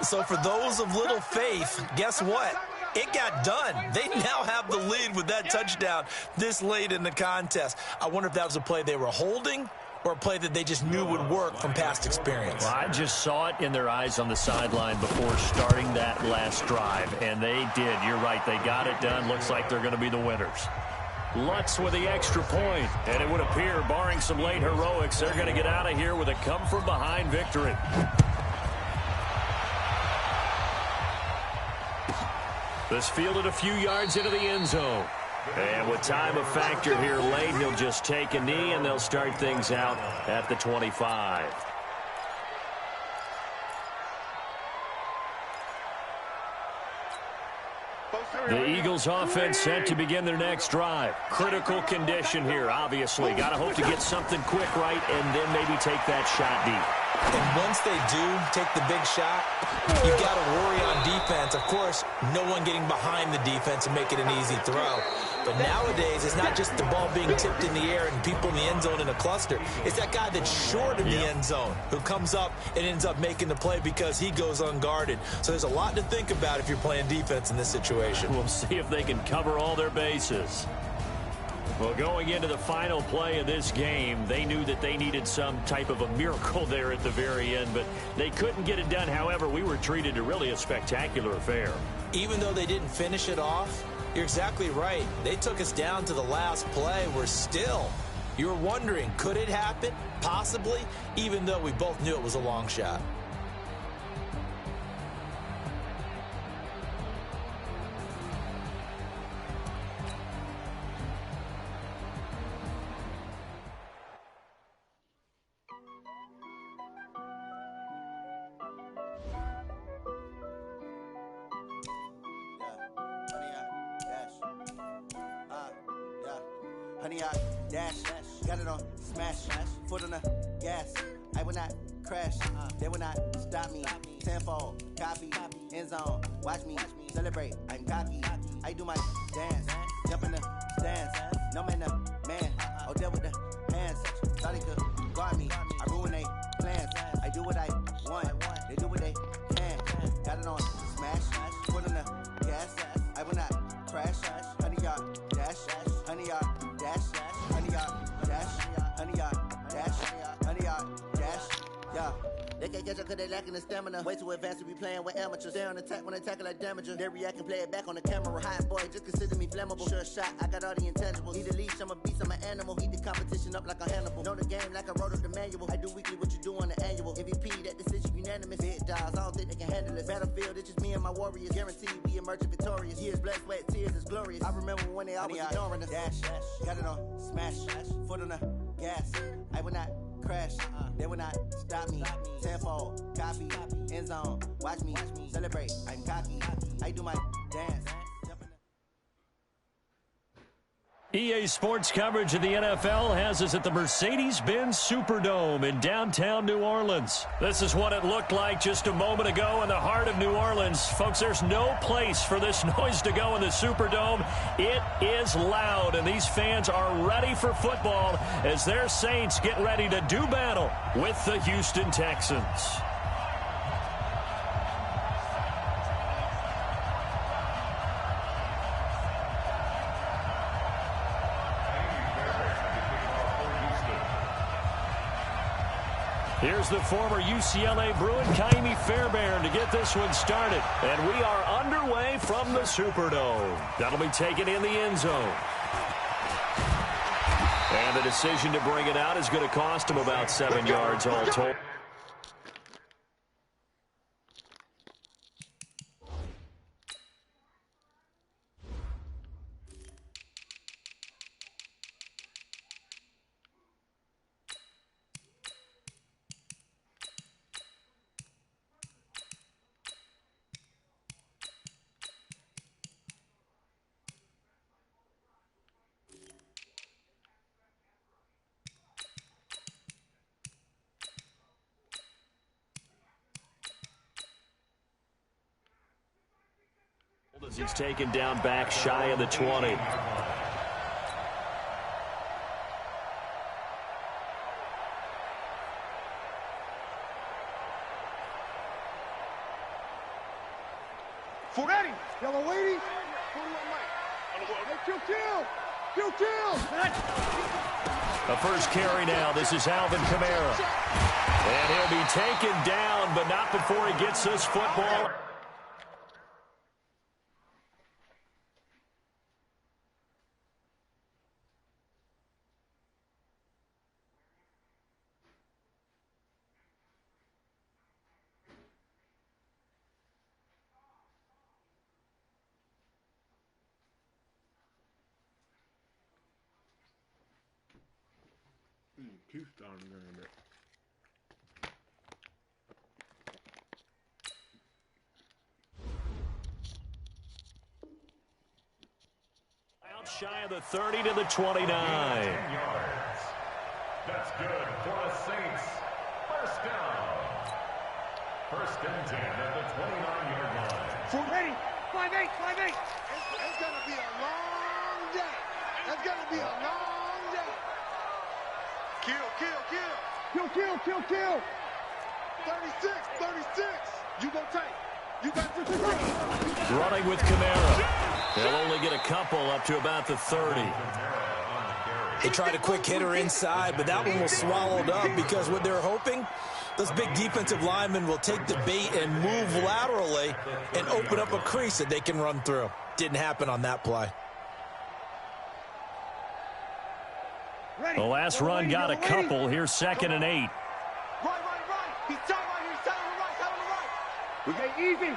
So for those of little faith, guess what? It got done. They now have the lead with that touchdown this late in the contest. I wonder if that was a play they were holding or a play that they just knew would work from past experience. Well, I just saw it in their eyes on the sideline before starting that last drive, and they did. You're right. They got it done. Looks like they're going to be the winners. Lutz with the extra point, and it would appear, barring some late heroics, they're going to get out of here with a come-from-behind victory. This fielded a few yards into the end zone. And with time a factor here late, he'll just take a knee, and they'll start things out at the 25. The Eagles offense set to begin their next drive. Critical condition here, obviously. Got to hope to get something quick right and then maybe take that shot deep. And once they do take the big shot, you've got to worry on defense. Of course, no one getting behind the defense and make it an easy throw. But nowadays, it's not just the ball being tipped in the air and people in the end zone in a cluster. It's that guy that's short of the end zone who comes up and ends up making the play because he goes unguarded. So there's a lot to think about if you're playing defense in this situation. We'll see if they can cover all their bases. Well, going into the final play of this game, they knew that they needed some type of a miracle there at the very end, but they couldn't get it done. However, we were treated to really a spectacular affair. Even though they didn't finish it off, you're exactly right. They took us down to the last play. We're still, you were wondering, could it happen? Possibly, even though we both knew it was a long shot. Honey, I dash, got it on smash, foot on the gas. I will not crash, they will not stop me. Tenfold, copy, end zone, watch me celebrate. I'm cocky, I do my dance, jump in the stands. No man, the man, oh, deal with the hands. Thought he could guard me, I ruin they plans. I do what I want, they do what they can. Got it on smash, foot on the gas. I will not crash, honey, y'all dash, honey, y'all dash, honey, y'all dash, honey, y'all dash, honey, y'all dash, yeah. They can't catch up cause they lacking the stamina. Way too advanced to be playing with amateurs. Stay on attack when they tackle like damager. They react and play it back on the camera. Hot boy, just consider me flammable. Sure shot, I got all the intangibles. Need a leash, I'm a beast, I'm an animal. Heat the competition up like a Hannibal. Know the game like I wrote up the manual. I do weekly what you do on the annual. MVP, that decision unanimous. Big dogs, I don't think they can handle it. Battlefield, it's just me and my warriors. Guaranteed we emerge victorious. Years, blood, sweat, tears, is glorious. I remember when they always ignoring us. Dash, got it on smash, foot on the gas. I will not crash, they will not stop me. Tenfold, copy, end zone, watch me celebrate. I'm cocky, I do my dance. EA Sports coverage of the NFL has us at the Mercedes-Benz Superdome in downtown New Orleans. This is what it looked like just a moment ago in the heart of New Orleans. Folks, there's no place for this noise to go in the Superdome. It is loud, and these fans are ready for football as their Saints get ready to do battle with the Houston Texans. Here's the former UCLA Bruin, Kaimi Fairbairn, to get this one started. And we are underway from the Superdome. That'll be taken in the end zone. And the decision to bring it out is going to cost him about 7 yards all told. As he's taken down back shy of the 20. Ready. Yellow lady. Kill. A first carry now. This is Alvin Kamara. And he'll be taken down, but not before he gets this football. Keep starting a little bit. Out shy of the 30 to the 29. 10 yards. That's good for the Saints. First down. First and 10 at the 29-yard line. Ready. 5-8. It's going to be a long day. It's going to be a long day. Kill. 36. You go tight. You got to Running with Kamara. They'll only get a couple up to about the 30. They tried a quick hitter inside, but that one was swallowed up because what they're hoping, those big defensive linemen will take the bait and move laterally and open up a crease that they can run through. Didn't happen on that play. The last run got a couple. Here's 2nd and 8. Right. He's tight right here. He's tight on the right. Tight on the right. We get easy.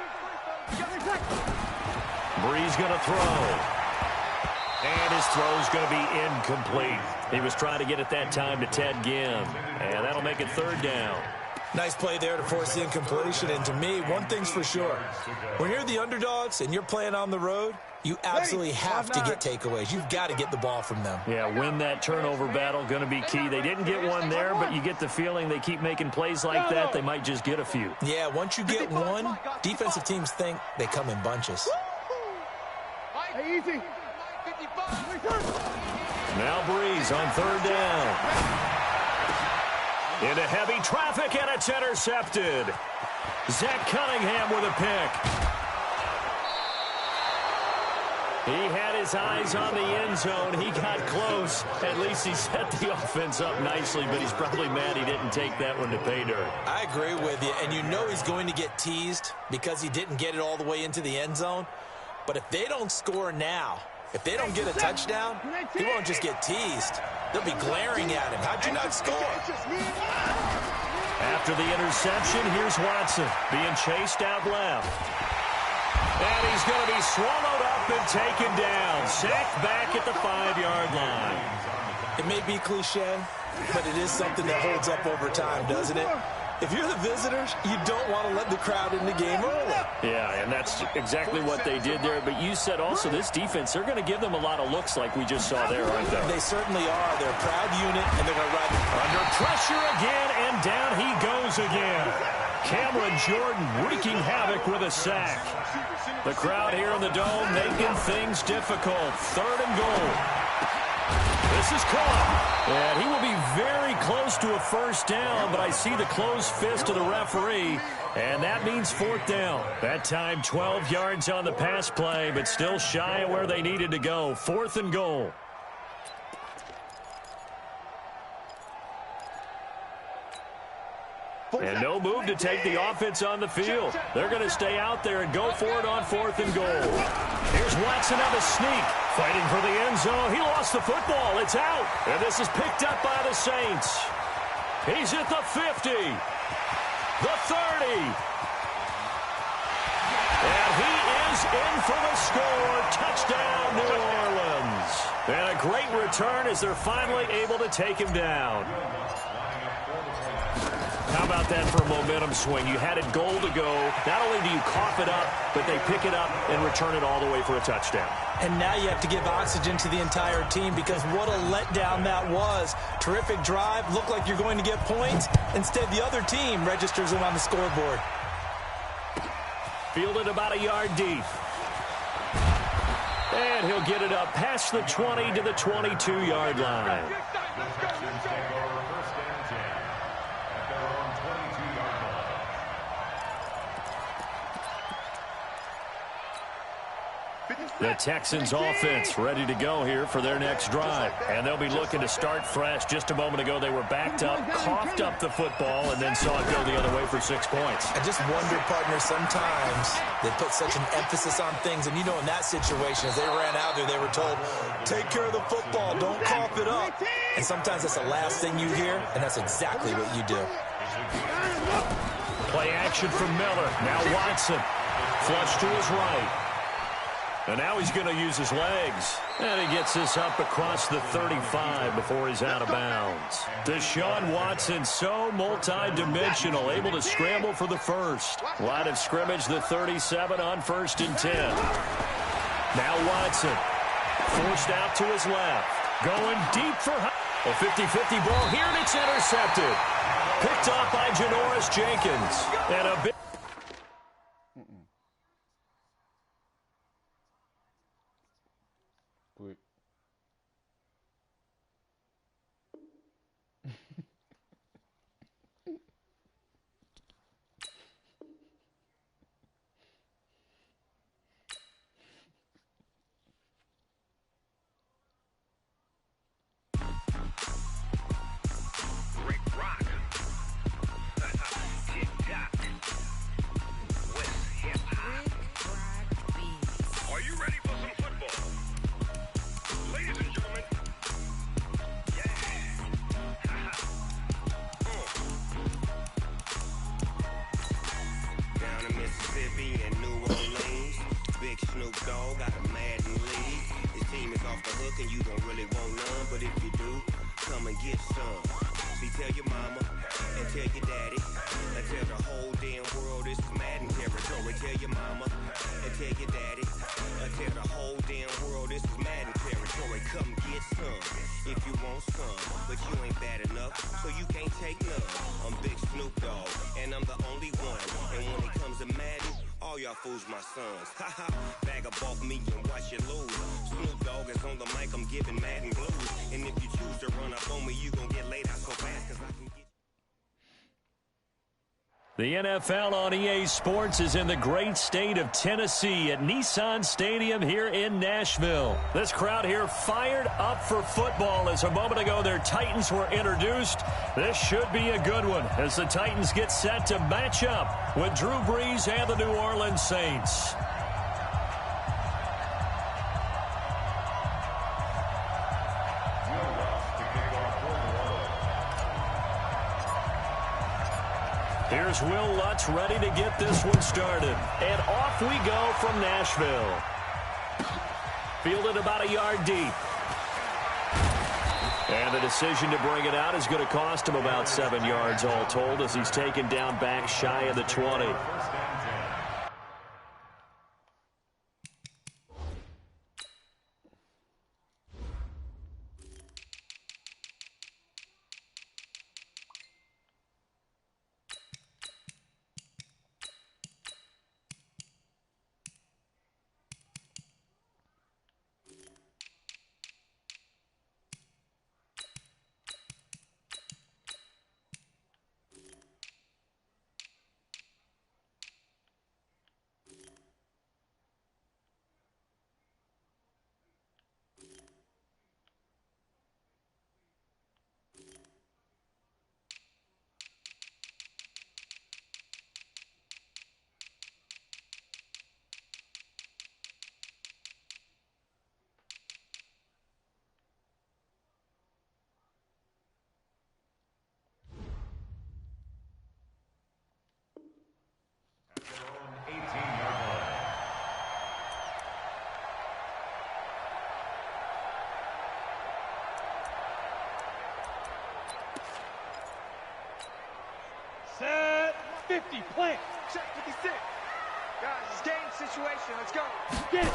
Brees going to throw. And his throw's going to be incomplete. He was trying to get it that time to Ted Ginn. And that'll make it 3rd down. Nice play there to force the incompletion. And to me, one thing's for sure. When you're the underdogs and you're playing on the road, you absolutely have to get takeaways. You've got to get the ball from them. Yeah, win that turnover battle, going to be key. They didn't get one there, but you get the feeling they keep making plays like that, they might just get a few. Yeah, once you get one, defensive teams think they come in bunches. Hey, easy. Now Brees on 3rd down. Into heavy traffic, and it's intercepted. Zach Cunningham with a pick. He had his eyes on the end zone. He got close. At least he set the offense up nicely, but he's probably mad he didn't take that one to pay dirt. I agree with you, and you know he's going to get teased because he didn't get it all the way into the end zone. But if they don't score now, if they don't get a touchdown, he won't just get teased. They'll be glaring at him. How'd you not score? After the interception, here's Watson being chased out left. And he's going to be swallowed up and taken down. Sacked back at the 5-yard line. It may be cliche, but it is something that holds up over time, doesn't it? If you're the visitors, you don't want to let the crowd in the game early. Yeah, and that's exactly what they did there. But you said also this defense, they're going to give them a lot of looks like we just saw there, aren't they? They certainly are. They're a proud unit, and they're going to run. Under pressure again, and down he goes again. Cameron Jordan wreaking havoc with a sack. The crowd here in the Dome making things difficult. 3rd and goal. This is caught. And he will be very close to a 1st down, but I see the closed fist of the referee, and that means 4th down. That time 12 yards on the pass play, but still shy of where they needed to go. 4th and goal. And no move to take the offense on the field. They're going to stay out there and go for it on 4th and goal. Here's Watson on the sneak. Fighting for the end zone. He lost the football. It's out. And this is picked up by the Saints. He's at the 50. The 30. And he is in for the score. Touchdown, New Orleans. And a great return as they're finally able to take him down. How about that for a momentum swing? You had it goal to go. Not only do you cough it up, but they pick it up and return it all the way for a touchdown. And now you have to give oxygen to the entire team because what a letdown that was. Terrific drive. Looked like you're going to get points. Instead, the other team registers them on the scoreboard. Fielded about a yard deep. And he'll get it up past the 20 to the 22-yard line. The Texans offense ready to go here for their next drive. And they'll be looking to start fresh. Just a moment ago, they were backed up, coughed up the football, and then saw it go the other way for 6 points. I just wonder, partner, sometimes they put such an emphasis on things. And, you know, in that situation, as they ran out there, they were told, take care of the football, don't cough it up. And sometimes that's the last thing you hear, and that's exactly what you do. Play action from Miller. Now Watson. Flush to his right. And now he's going to use his legs. And he gets this up across the 35 before he's out of bounds. Deshaun Watson, so multi-dimensional, able to scramble for the first. Line of scrimmage, the 37 on 1st and 10. Now Watson, forced out to his left. Going deep for a 50-50 ball here, and it's intercepted. Picked off by Janoris Jenkins. And a big... Snoop Dogg, got a Madden league. This team is off the hook and you don't really want none, but if you do, come and get some. See, tell your mama and tell your daddy and tell the whole damn world this is Madden territory. Tell your mama and tell your daddy and tell the whole damn world this is Madden territory. Come get some if you want some, but you ain't bad enough, so you can't take none. I'm Big Snoop Dogg, and I'm the only one. And when it comes to Madden, all y'all fools my sons. Haha, bag up off me and watch you lose. Snoop Dogg is on the mic, I'm giving Madden blues. And if you choose to run up on me, you gon' get laid out so fast, cause I can get... The NFL on EA Sports is in the great state of Tennessee at Nissan Stadium here in Nashville. This crowd here fired up for football as a moment ago their Titans were introduced. This should be a good one as the Titans get set to match up with Drew Brees and the New Orleans Saints. Here's Will Lutz ready to get this one started. And off we go from Nashville. Fielded about a yard deep. And the decision to bring it out is going to cost him about 7 yards all told as he's taken down back shy of the 20. Set 50, plant. Check 56. Guys, it's game situation. Let's go. Get it.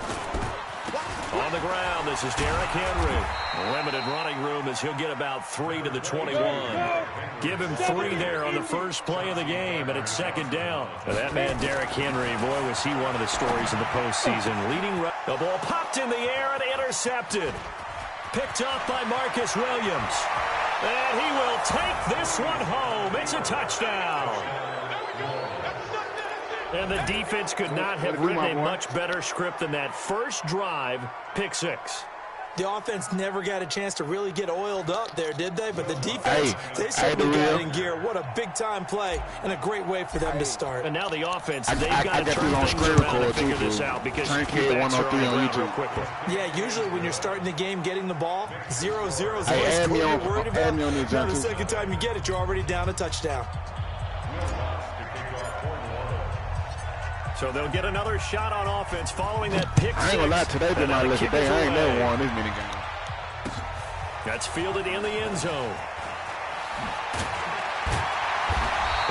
On the ground, this is Derrick Henry. Limited running room as he'll get about 3 to the 21. Give him 3 there on the first play of the game, and it's second down. And that man, Derrick Henry, boy, was he one of the stories of the postseason. The ball popped in the air and intercepted. Picked up by Marcus Williams. And he will take this one home. It's a touchdown. And the defense could not have written a much better script than that first drive, pick 6. The offense never got a chance to really get oiled up there, did they? But the defense, they certainly got in gear. What a big-time play and a great way for them to start. And now the offense, they've got to turn things around and figure this out because backs are on the ground real quickly. Yeah, usually when you're starting the game, getting the ball, 0-0 is always what you're worried about. Now the second time you get it, you're already down a touchdown. So they'll get another shot on offense following that pick 6. I ain't gonna lie, today been my lucky day. I ain't never won this many games. That's fielded in the end zone.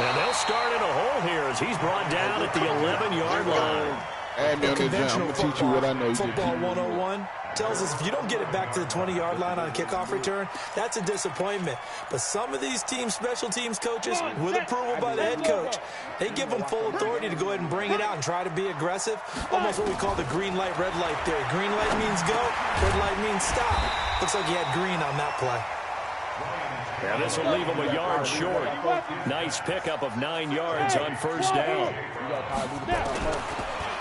And they'll start in a hole here as he's brought down at the 11-yard line. Add me on this jam. I'm gonna teach you what I know. Football 101 tells us if you don't get it back to the 20-yard line on a kickoff return, that's a disappointment. But some of these special teams coaches, with approval by the head coach, they give them full authority to go ahead and bring it out and try to be aggressive. Almost what we call the green light, red light theory. Green light means go, red light means stop. Looks like he had green on that play. Yeah, this will leave him a yard short. Nice pickup of 9 yards on first down.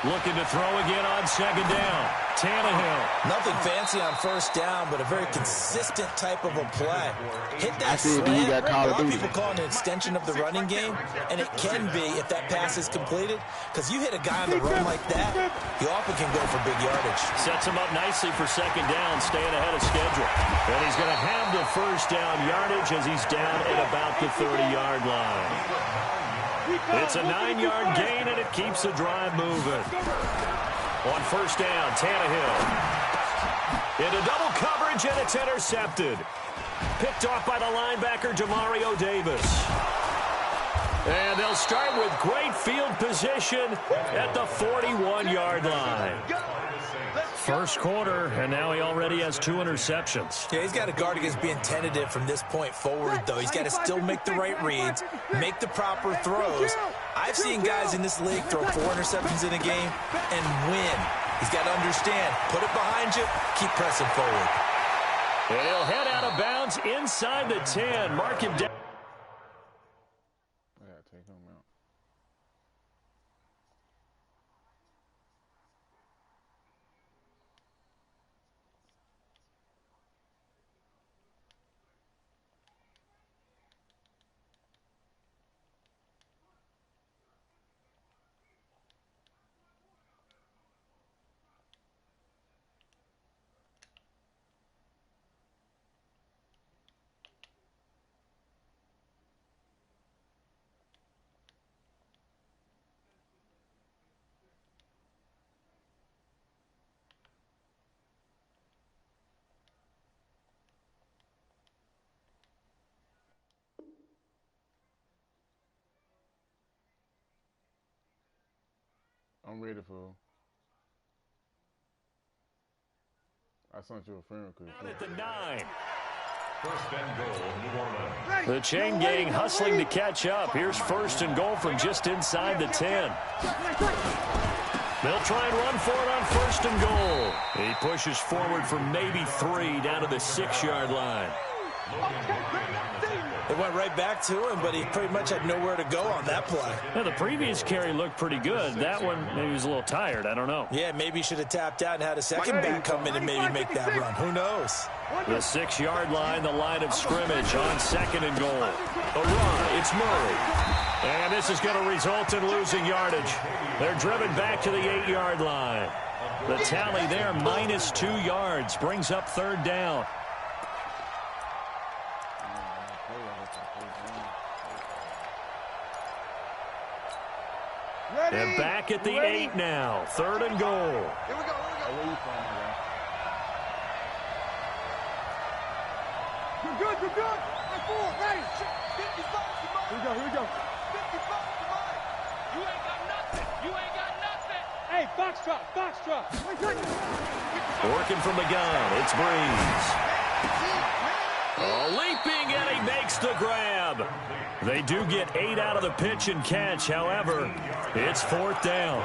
Looking to throw again on second down. Tannehill. Nothing fancy on first down, but a very consistent type of a play. Hit that slant. A lot of people call it an extension of the running game, and it can be if that pass is completed, because you hit a guy on the run like that, you often can go for big yardage. Sets him up nicely for second down, staying ahead of schedule. And he's going to have the first down yardage as he's down at about the 30-yard line. It's a 9-yard gain, and it keeps the drive moving. On first down, Tannehill. Into double coverage, and it's intercepted. Picked off by the linebacker, Demario Davis. And they'll start with great field position at the 41-yard line. First quarter, and now he already has 2 interceptions. Yeah, he's got to guard against being tentative from this point forward, though. He's got to still make the right reads, make the proper throws. I've seen guys in this league throw 4 interceptions in a game and win. He's got to understand, put it behind you, keep pressing forward. And he'll head out of bounds inside the 10. Mark him down. Take him out. I'm ready for. I sent you a friend request. Down at the 9. First and goal, New Orleans. The chain gang hustling to catch up. Here's first and goal from just inside the 10. They'll try and run for it on first and goal. He pushes forward for maybe 3 down to the 6-yard line. It went right back to him, but he pretty much had nowhere to go on that play. Yeah, the previous carry looked pretty good. That one, maybe he was a little tired. I don't know. Yeah, maybe he should have tapped out and had a second back come in and maybe make that run. Who knows? The 6-yard line, the line of scrimmage on second and goal. A run, it's Murray. And this is going to result in losing yardage. They're driven back to the 8-yard line. The tally there, minus 2 yards, brings up third down. And back at the 8 now. Third and goal. Here we go. You're good. I'm full. Ready. 55 to mine. Here we go. 55 to mine. You ain't got nothing. Hey, foxtrot. Working from the gun. It's Breeze. Leaping, and he makes the grab. They do get 8 out of the pitch and catch. However, it's fourth down.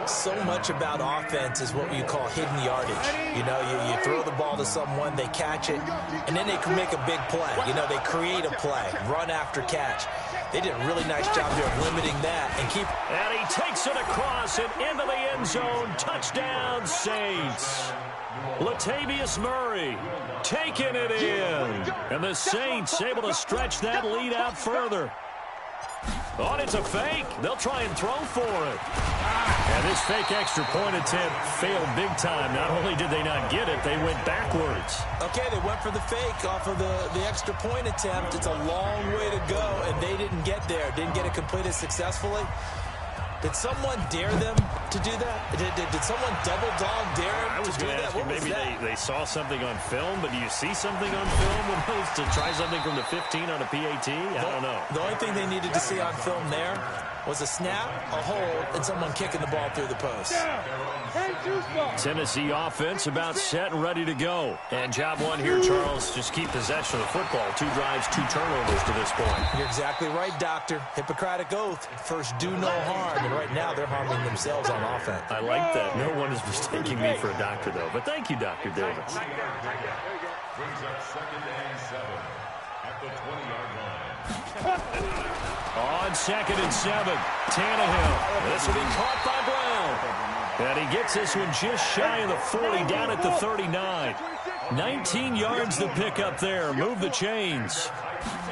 So much about offense is what you call hidden yardage. You know, you throw the ball to someone, they catch it, and then they can make a big play. You know, they create a play, run after catch. They did a really nice job there of limiting that and keep. And he takes it across and into the end zone. Touchdown, Saints. Latavius Murray taking it in. And the Saints able to stretch that lead out further. Oh, it's a fake. They'll try and throw for it. And this fake extra point attempt failed big time. Not only did they not get it, they went backwards. Okay, they went for the fake off of the extra point attempt. It's a long way to go, and they didn't get there. Didn't get it completed successfully. Did someone dare them to do that? Did someone double dog dare them to do that? What was that? They saw something on film, but do you see something on film when those to try something from the 15 on a PAT? I don't know. The only thing they needed to see on film there was a snap, a hold, and someone kicking the ball through the post. Tennessee offense about set and ready to go. And job one here, Charles, just keep possession of the football. 2 drives, 2 turnovers to this point. You're exactly right, Doctor. Hippocratic oath. First, do no harm. And right now, they're harming themselves on offense. I like that. No one is mistaking me for a doctor, though. But thank you, Dr. Davis. Brings up second and 7 at the 20-yard line. On second and 7, Tannehill. This will be caught by Brown. And he gets this one just shy of the 40, down at the 39. 19 yards to pick up there. Move the chains.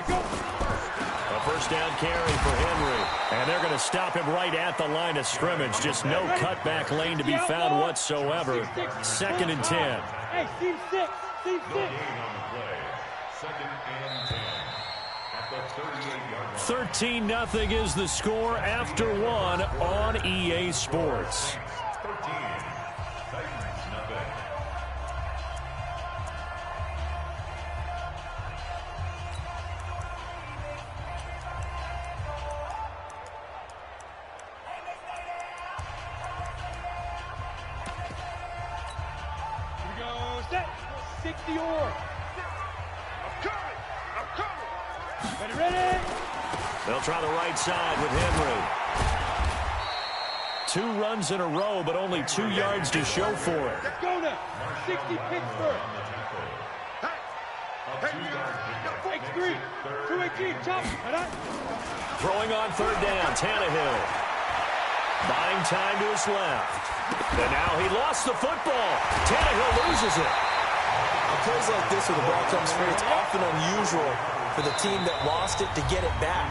A first down carry for Henry. And they're going to stop him right at the line of scrimmage. Just no cutback lane to be found whatsoever. Second and 10. Hey, team 6. Team 6. Second and 10 at the 38-yard line. 13-0 is the score after 1 on EA Sports. set, 60 or. I'm coming. Ready. They'll try the right side with Henry. 2 runs in a row, but only 2 yards to show for it. Let's go now. 60 Pittsburgh. X3, 218, chop. Throwing on 3rd down, Tannehill. Buying time to his left. And now he lost the football. Tannehill loses it. On plays like this where the ball comes free, it's often unusual for the team that lost it to get it back.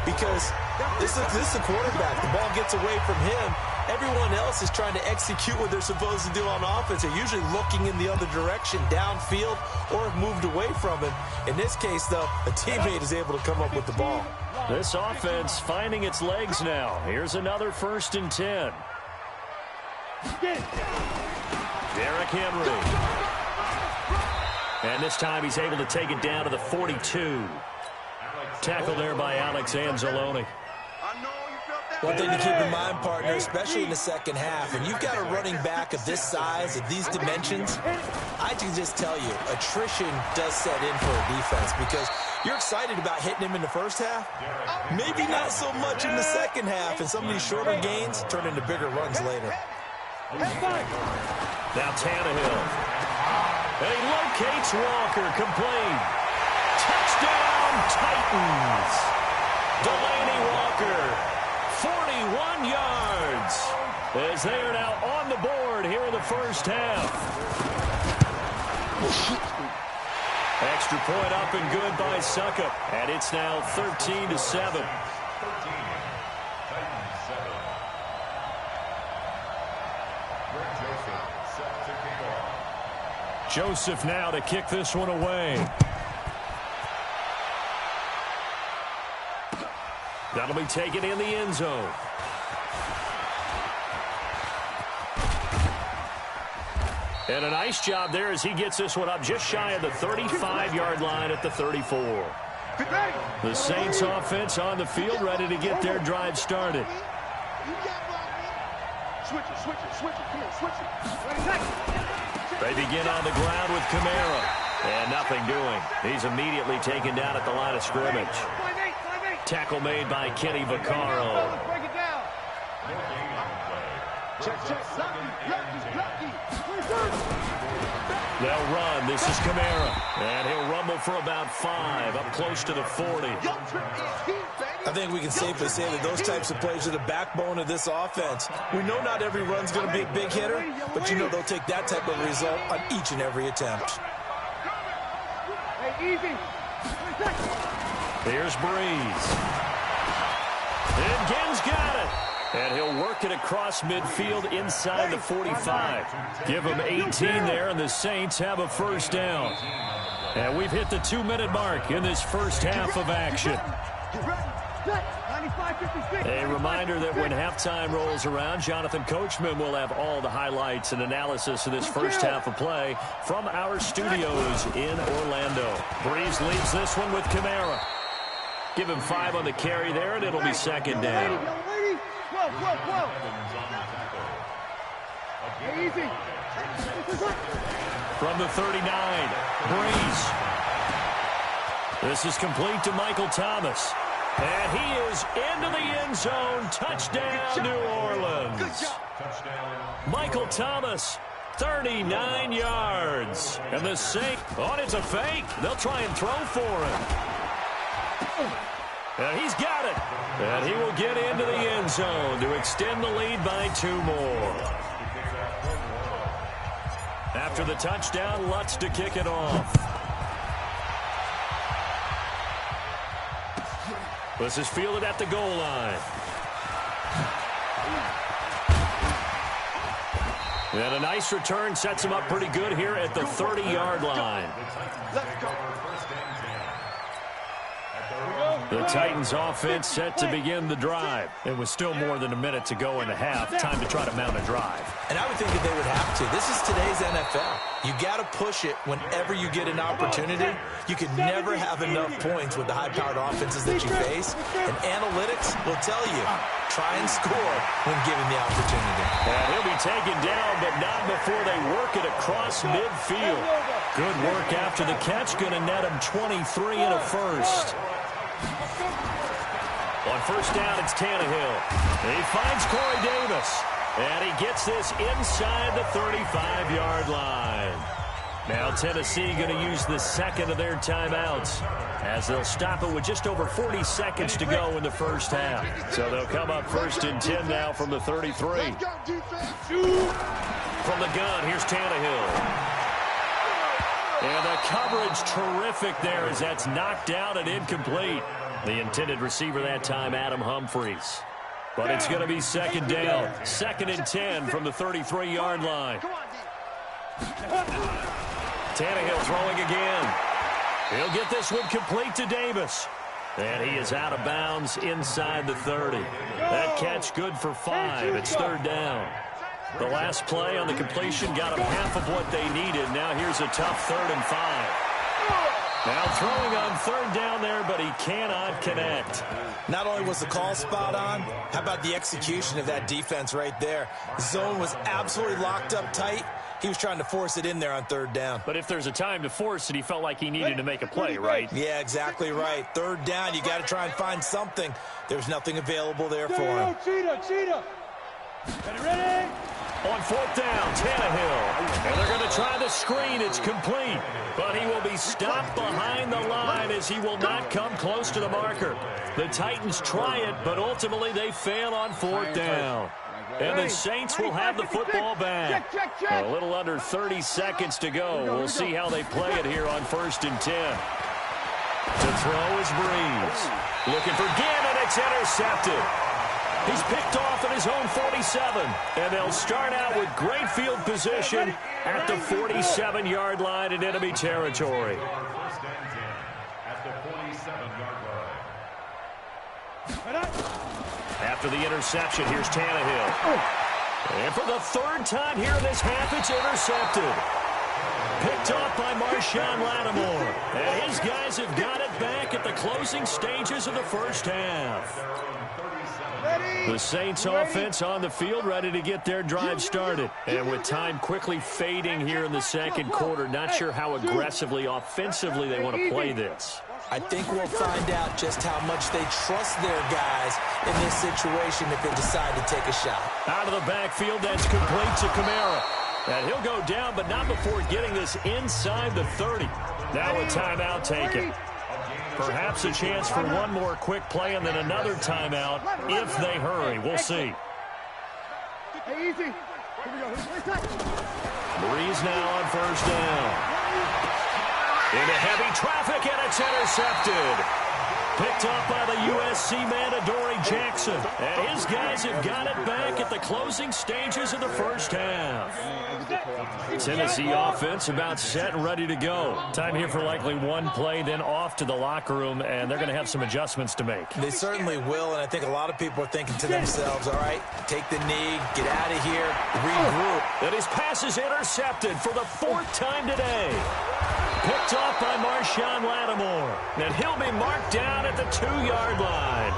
Because this is the quarterback. The ball gets away from him. Everyone else is trying to execute what they're supposed to do on offense. They're usually looking in the other direction, downfield, or have moved away from him. In this case, though, a teammate is able to come up with the ball. This offense finding its legs now. Here's another 1st and 10. Derrick Henry. And this time he's able to take it down to the 42. Tackled there by Alex Anzalone. One thing to keep in mind, partner, especially in the second half, when you've got a running back of this size, of these dimensions, I can just tell you, attrition does set in for a defense because you're excited about hitting him in the first half. Maybe not so much in the second half, and some of these shorter gains turn into bigger runs later. Now Tannehill. And he locates Walker, complete. Touchdown, Titans. Delaney Walker. 41 yards as they are now on the board here in the first half. Extra point up and good by Suckup. And it's now 13-7. Joseph now to kick this one away. That'll be taken in the end zone. And a nice job there as he gets this one up just shy of the 35-yard line at the 34. The Saints offense on the field ready to get their drive started. They begin on the ground with Kamara. And nothing doing. He's immediately taken down at the line of scrimmage. Tackle made by Kenny Vaccaro. Break it down. They'll run. This is Kamara. And he'll rumble for about 5, up close to the 40. I think we can safely say that those types of plays are the backbone of this offense. We know not every run's going to be a big hitter, but you know they'll take that type of result on each and every attempt. Hey, easy. Here's Breeze. And Genn's got it. And he'll work it across midfield inside the 45. Give him 18 there, and the Saints have a first down. And we've hit the 2-minute mark in this first half of action. A reminder that when halftime rolls around, Jonathan Coachman will have all the highlights and analysis of this first half of play from our studios in Orlando. Breeze leads this one with Kamara. Give him 5 on the carry there, and it'll be second down. Easy. From the 39, Breeze. This is complete to Michael Thomas. And he is into the end zone. Touchdown, New Orleans. Michael Thomas, 39 yards. And the Saints, it's a fake. They'll try and throw for him. And he's got it. And he will get into the end zone to extend the lead by 2 more. After the touchdown, Lutz to kick it off. This is fielded at the goal line. And a nice return sets him up pretty good here at the 30-yard line. Let's go. The Titans offense set to begin the drive. It was still more than a minute to go in the half. Time to try to mount a drive. And I would think that they would have to. This is today's NFL. You got to push it whenever you get an opportunity. You can never have enough points with the high-powered offenses that you face. And analytics will tell you, try and score when given the opportunity. And he'll be taken down, but not before they work it across midfield. Good work after the catch. Going to net him 23 and a first. On first down, it's Tannehill. He finds Corey Davis. And he gets this inside the 35-yard line. Now Tennessee going to use the second of their timeouts as they'll stop it with just over 40 seconds to go in the first half. So they'll come up first and 10 now from the 33. From the gun, here's Tannehill. And the coverage terrific there as that's knocked down and incomplete. The intended receiver that time, Adam Humphries. But it's going to be second down. Second and 10 from the 33-yard line. Tannehill throwing again. He'll get this one complete to Davis. And he is out of bounds inside the 30. That catch good for 5. It's third down. The last play on the completion got them half of what they needed. Now here's a tough 3rd and 5. Now throwing on third down there, but he cannot connect. Not only was the call spot on, how about the execution of that defense right there? The zone was absolutely locked up tight. He was trying to force it in there on third down. But if there's a time to force it, he felt like he needed to make a play, right? Yeah, exactly right. Third down, you got to try and find something. There's nothing available there for him. Cheetah. Ready? On fourth down, Tannehill. And they're going to try the screen. It's complete. But he will be stopped behind the line as he will not come close to the marker. The Titans try it, but ultimately they fail on fourth down. And the Saints will have the football back. A little under 30 seconds to go. We'll see how they play it here on first and 10. To throw is Breeze. Looking for Gannon. It's intercepted. He's picked off at his own 47. And they'll start out with great field position at the 47-yard line in enemy territory. First and 10 at the 47-yard line. After the interception, here's Tannehill. And for the third time here in this half, it's intercepted. Picked off by Marshawn Lattimore. And his guys have got it back at the closing stages of the first half. The Saints offense on the field, ready to get their drive started. And with time quickly fading here in the second quarter, not sure how aggressively, offensively they want to play this. I think we'll find out just how much they trust their guys in this situation if they decide to take a shot. Out of the backfield, that's complete to Kamara. And he'll go down, but not before getting this inside the 30. Now a timeout taken. Perhaps a chance for one more quick play and then another timeout if they hurry. We'll see. Breeze now on first down. Into heavy traffic, and it's intercepted. Picked off by the USC man, Adoree Jackson. And his guys have got it back at the closing stages of the first half. Tennessee offense about set and ready to go. Time here for likely one play, then off to the locker room, and they're going to have some adjustments to make. They certainly will, and I think a lot of people are thinking to themselves, all right, take the knee, get out of here, regroup. And his pass is intercepted for the fourth time today. Picked off by Marshawn Lattimore. And he'll be marked down at the 2-yard line.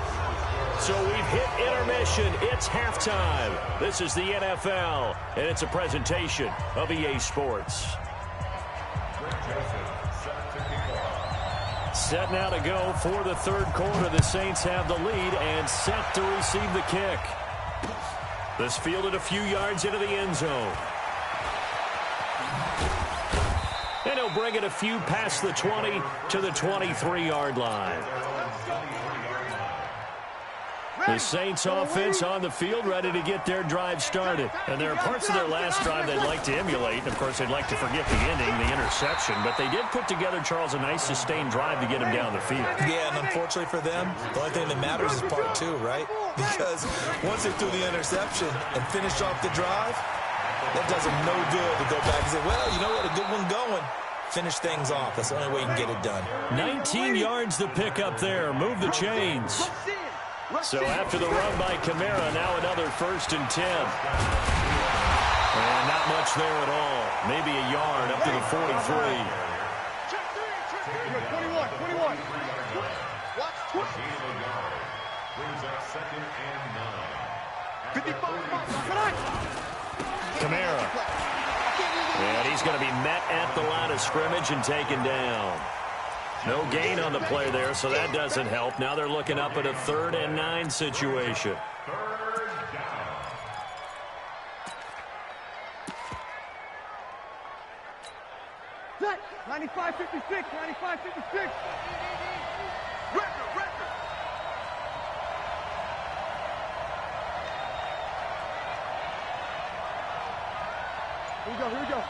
So we've hit intermission. It's halftime. This is the NFL, and it's a presentation of EA Sports. Set now to go for the third quarter. The Saints have the lead and set to receive the kick. This fielded a few yards into the end zone. And he'll bring it a few past the 20 to the 23-yard line. The Saints offense on the field ready to get their drive started. And there are parts of their last drive they'd like to emulate. And, of course, they'd like to forget the ending, the interception. But they did put together, Charles, a nice sustained drive to get him down the field. Yeah, and unfortunately for them, the only thing that matters is part two, right? Because once they threw the interception and finished off the drive, that does them no good to go back and say, well, you know what, a good one going. Finish things off. That's the only way you can get it done. 19 yards to pick up there. Move the chains. So after the run by Kamara, now another 1st and 10. And not much there at all. Maybe a yard up to the 43. 21. Brings up 2nd and 9. 55. Kamara. And he's going to be met at the line of scrimmage and taken down. No gain on the play there, so that doesn't help. Now they're looking up at a 3rd and 9 situation. 3rd down. Set. 95-56. 95-56. Record. Here we go.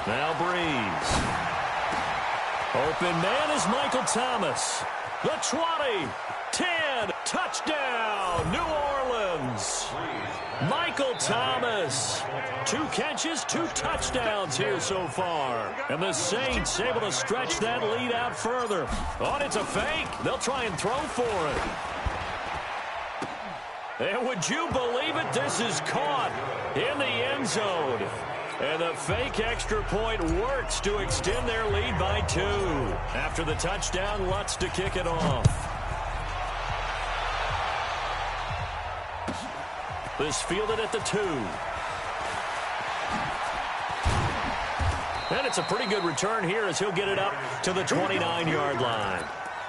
Now Breeze. Open man is Michael Thomas. The 20, 10, touchdown, New Orleans. Michael Thomas. 2 catches, 2 touchdowns here so far. And the Saints able to stretch that lead out further. Oh, it's a fake. They'll try and throw for it. And would you believe it? This is caught in the end zone. And the fake extra point works to extend their lead by 2. After the touchdown, Lutz to kick it off. This fielded at the 2. And it's a pretty good return here as he'll get it up to the 29-yard line.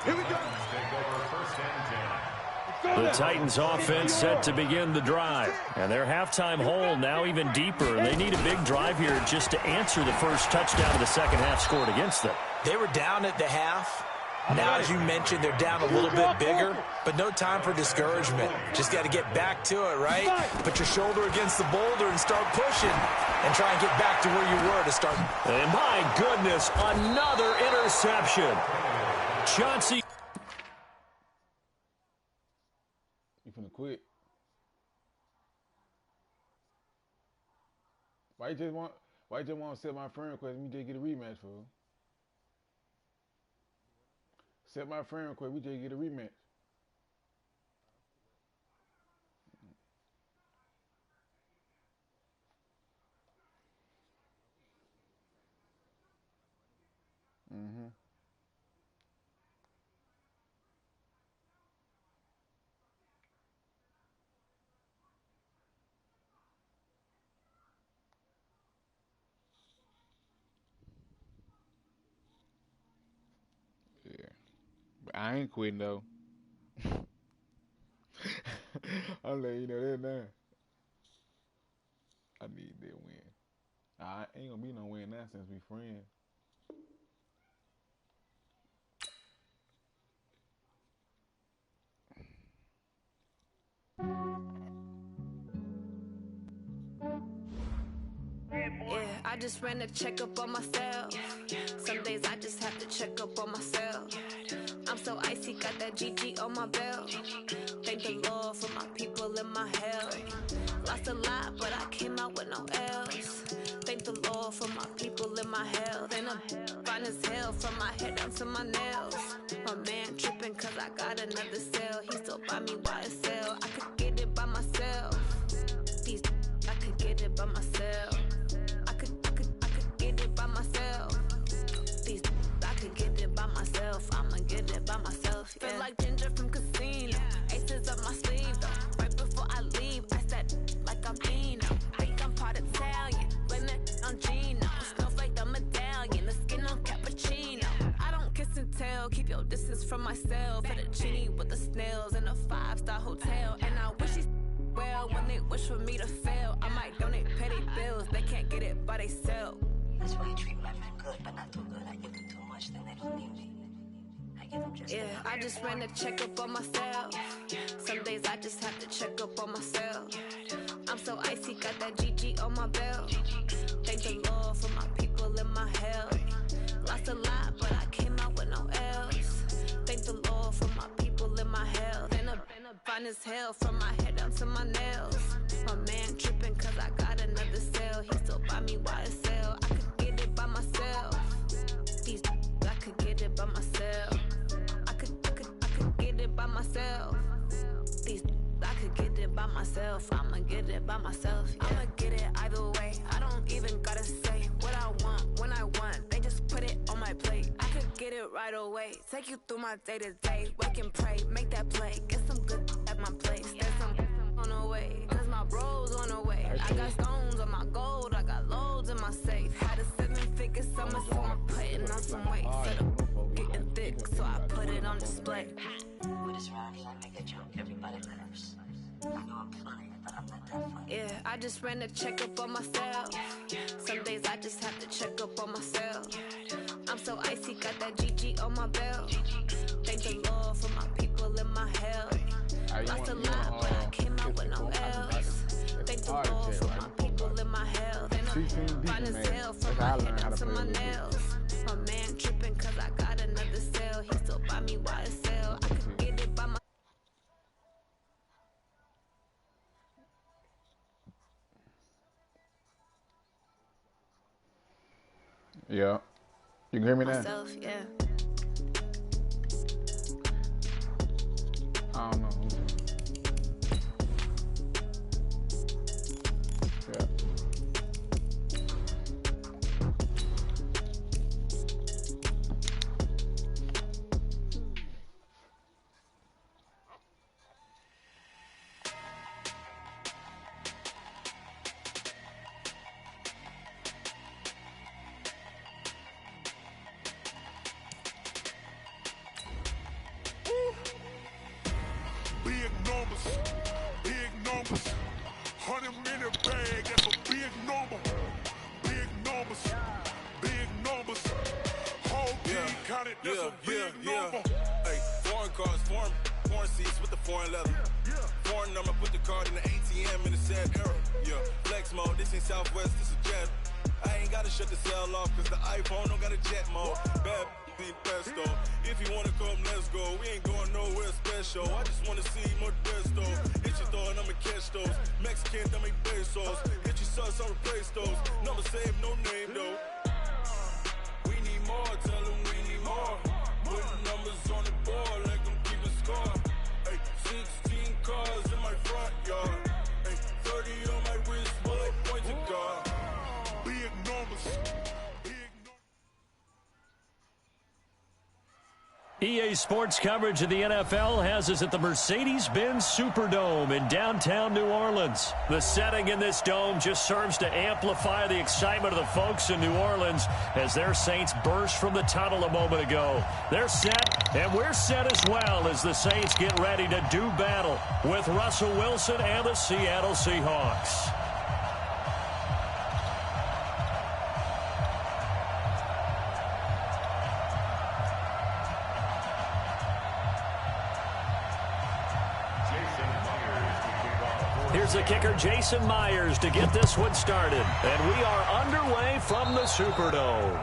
Here we go. The Titans offense set to begin the drive. And their halftime hole now even deeper. They need a big drive here just to answer the first touchdown of the second half scored against them. They were down at the half. Now, as you mentioned, they're down a little bit bigger, but no time for discouragement. Just got to get back to it, right? Put your shoulder against the boulder and start pushing and try and get back to where you were to start. And my goodness, another interception. Chauncey. You finna quit. Why you just want to set my friend request and we just get a rematch, fool? Set my friend request, we just get a rematch. Mm-hmm. I ain't quitting though. I'll let you know that now. I need that win. I ain't gonna be no win now since we friends. Yeah, I just ran a checkup on myself. Some days I just have to check up on myself. I'm so icy, got that GG on my belt. Thank the Lord for my people in my health. Lost a lot, but I came out with no L's. Thank the Lord for my people in my health. And I'm fine as hell from my head down to my nails. My man tripping cause I got another cell. He still buy me YSL. I could get it by myself. I could get it by myself. I could get it by myself. I could get it by myself. I'ma get it by myself. Yeah. Feel like Ginger from Casino. Aces up my sleeve though. Right before I leave, I said like I'm Dino. Think I'm part Italian. Blame that on Gino. Snowflake the medallion. The skin on cappuccino. I don't kiss and tell. Keep your distance from myself. Fettuccine with the snails in a 5-star hotel. And I wish he's well when they wish for me to fail. I might donate petty bills. They can't get it by themselves. That's why you treat my men good, but not too good. I give them too much, then they don't need me. I give them just enough. I just ran a checkup on myself. Some days I just have to check up on myself. I'm so icy, got that GG on my belt. Thank the Lord for my people in my health. Lost a lot, but I came out with no L's. Thank the Lord for my people in my health. And I'm fine as hell from my head down to my nails. My man tripping cause I got another cell. He still buy me YSL. I could get it by myself. myself. I'ma get it by myself. Yeah. I'ma get it either way. I don't even gotta say what I want when I want. They just put it on my plate. I could get it right away. Take you through my day to day. Wake and pray, make that play. Get some good at my place. There's some on the way, cause my bros on the way. I got stones on my gold. I got loads in my safe. Had a 7-figure summer, so I'm putting on some weight. Set up, getting thick, so I put it on display. With this round here, I make a jump. Everybody laughs. I know I'm funny, but I'm not that funny. Yeah, I just ran a checkup on myself. Some days I just have to check up on myself. I'm so icy, got that GG on my belt. Thank the Lord for my people in my hell. Lost a lot, but I came out with no L's. Thank the Lord for my people in my health. And I'm fine as hell from my head down to my nails. My man tripping cause I got another cell. He still buy me YSL. I could get it by my... Yeah. You can hear me now? Myself, yeah. I don't know. Yeah. Big numbers. 100-minute bag, that's a big number. Big numbers. Whole team counted, that's a big number. Hey, foreign cars, foreign seats with the foreign leather. Foreign number, put the card in the ATM in the sad era. Yeah, flex mode, this ain't Southwest, this is Jet. I ain't gotta shut the cell off, cause the iPhone don't got a jet mode. Bad pesto. If you wanna come, let's go. We ain't going nowhere special. I just wanna see more Modesto. Hit your thought, I'ma catch those. Mexican, I make pesos. Hit your sauce, I'll replace those. Number saved, no name though. We need more, tell them we need more. Putting numbers on the board like I'm keeping score. Hey, 16 cars in my front yard. Hey, 30 on my wrist, while I point to God. Big numbers. EA Sports coverage of the NFL has us at the Mercedes-Benz Superdome in downtown New Orleans. The setting in this dome just serves to amplify the excitement of the folks in New Orleans as their Saints burst from the tunnel a moment ago. They're set, and we're set as well as the Saints get ready to do battle with Russell Wilson and the Seattle Seahawks. Here's the kicker, Jason Myers, to get this one started. And we are underway from the Superdome.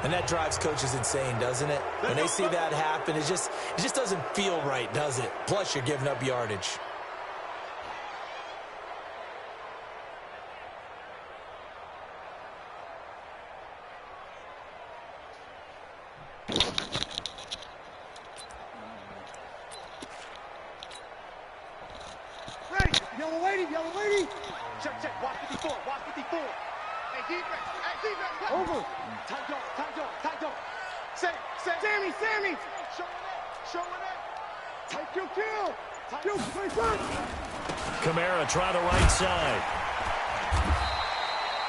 And that drives coaches insane, doesn't it? When they see that happen, it just doesn't feel right, does it? Plus, you're giving up yardage. Yellow lady. Check. Watch 54. Hey, defense. Over. Tight dog. Sammy. Showing it. Tight kill. Kamara try the right side.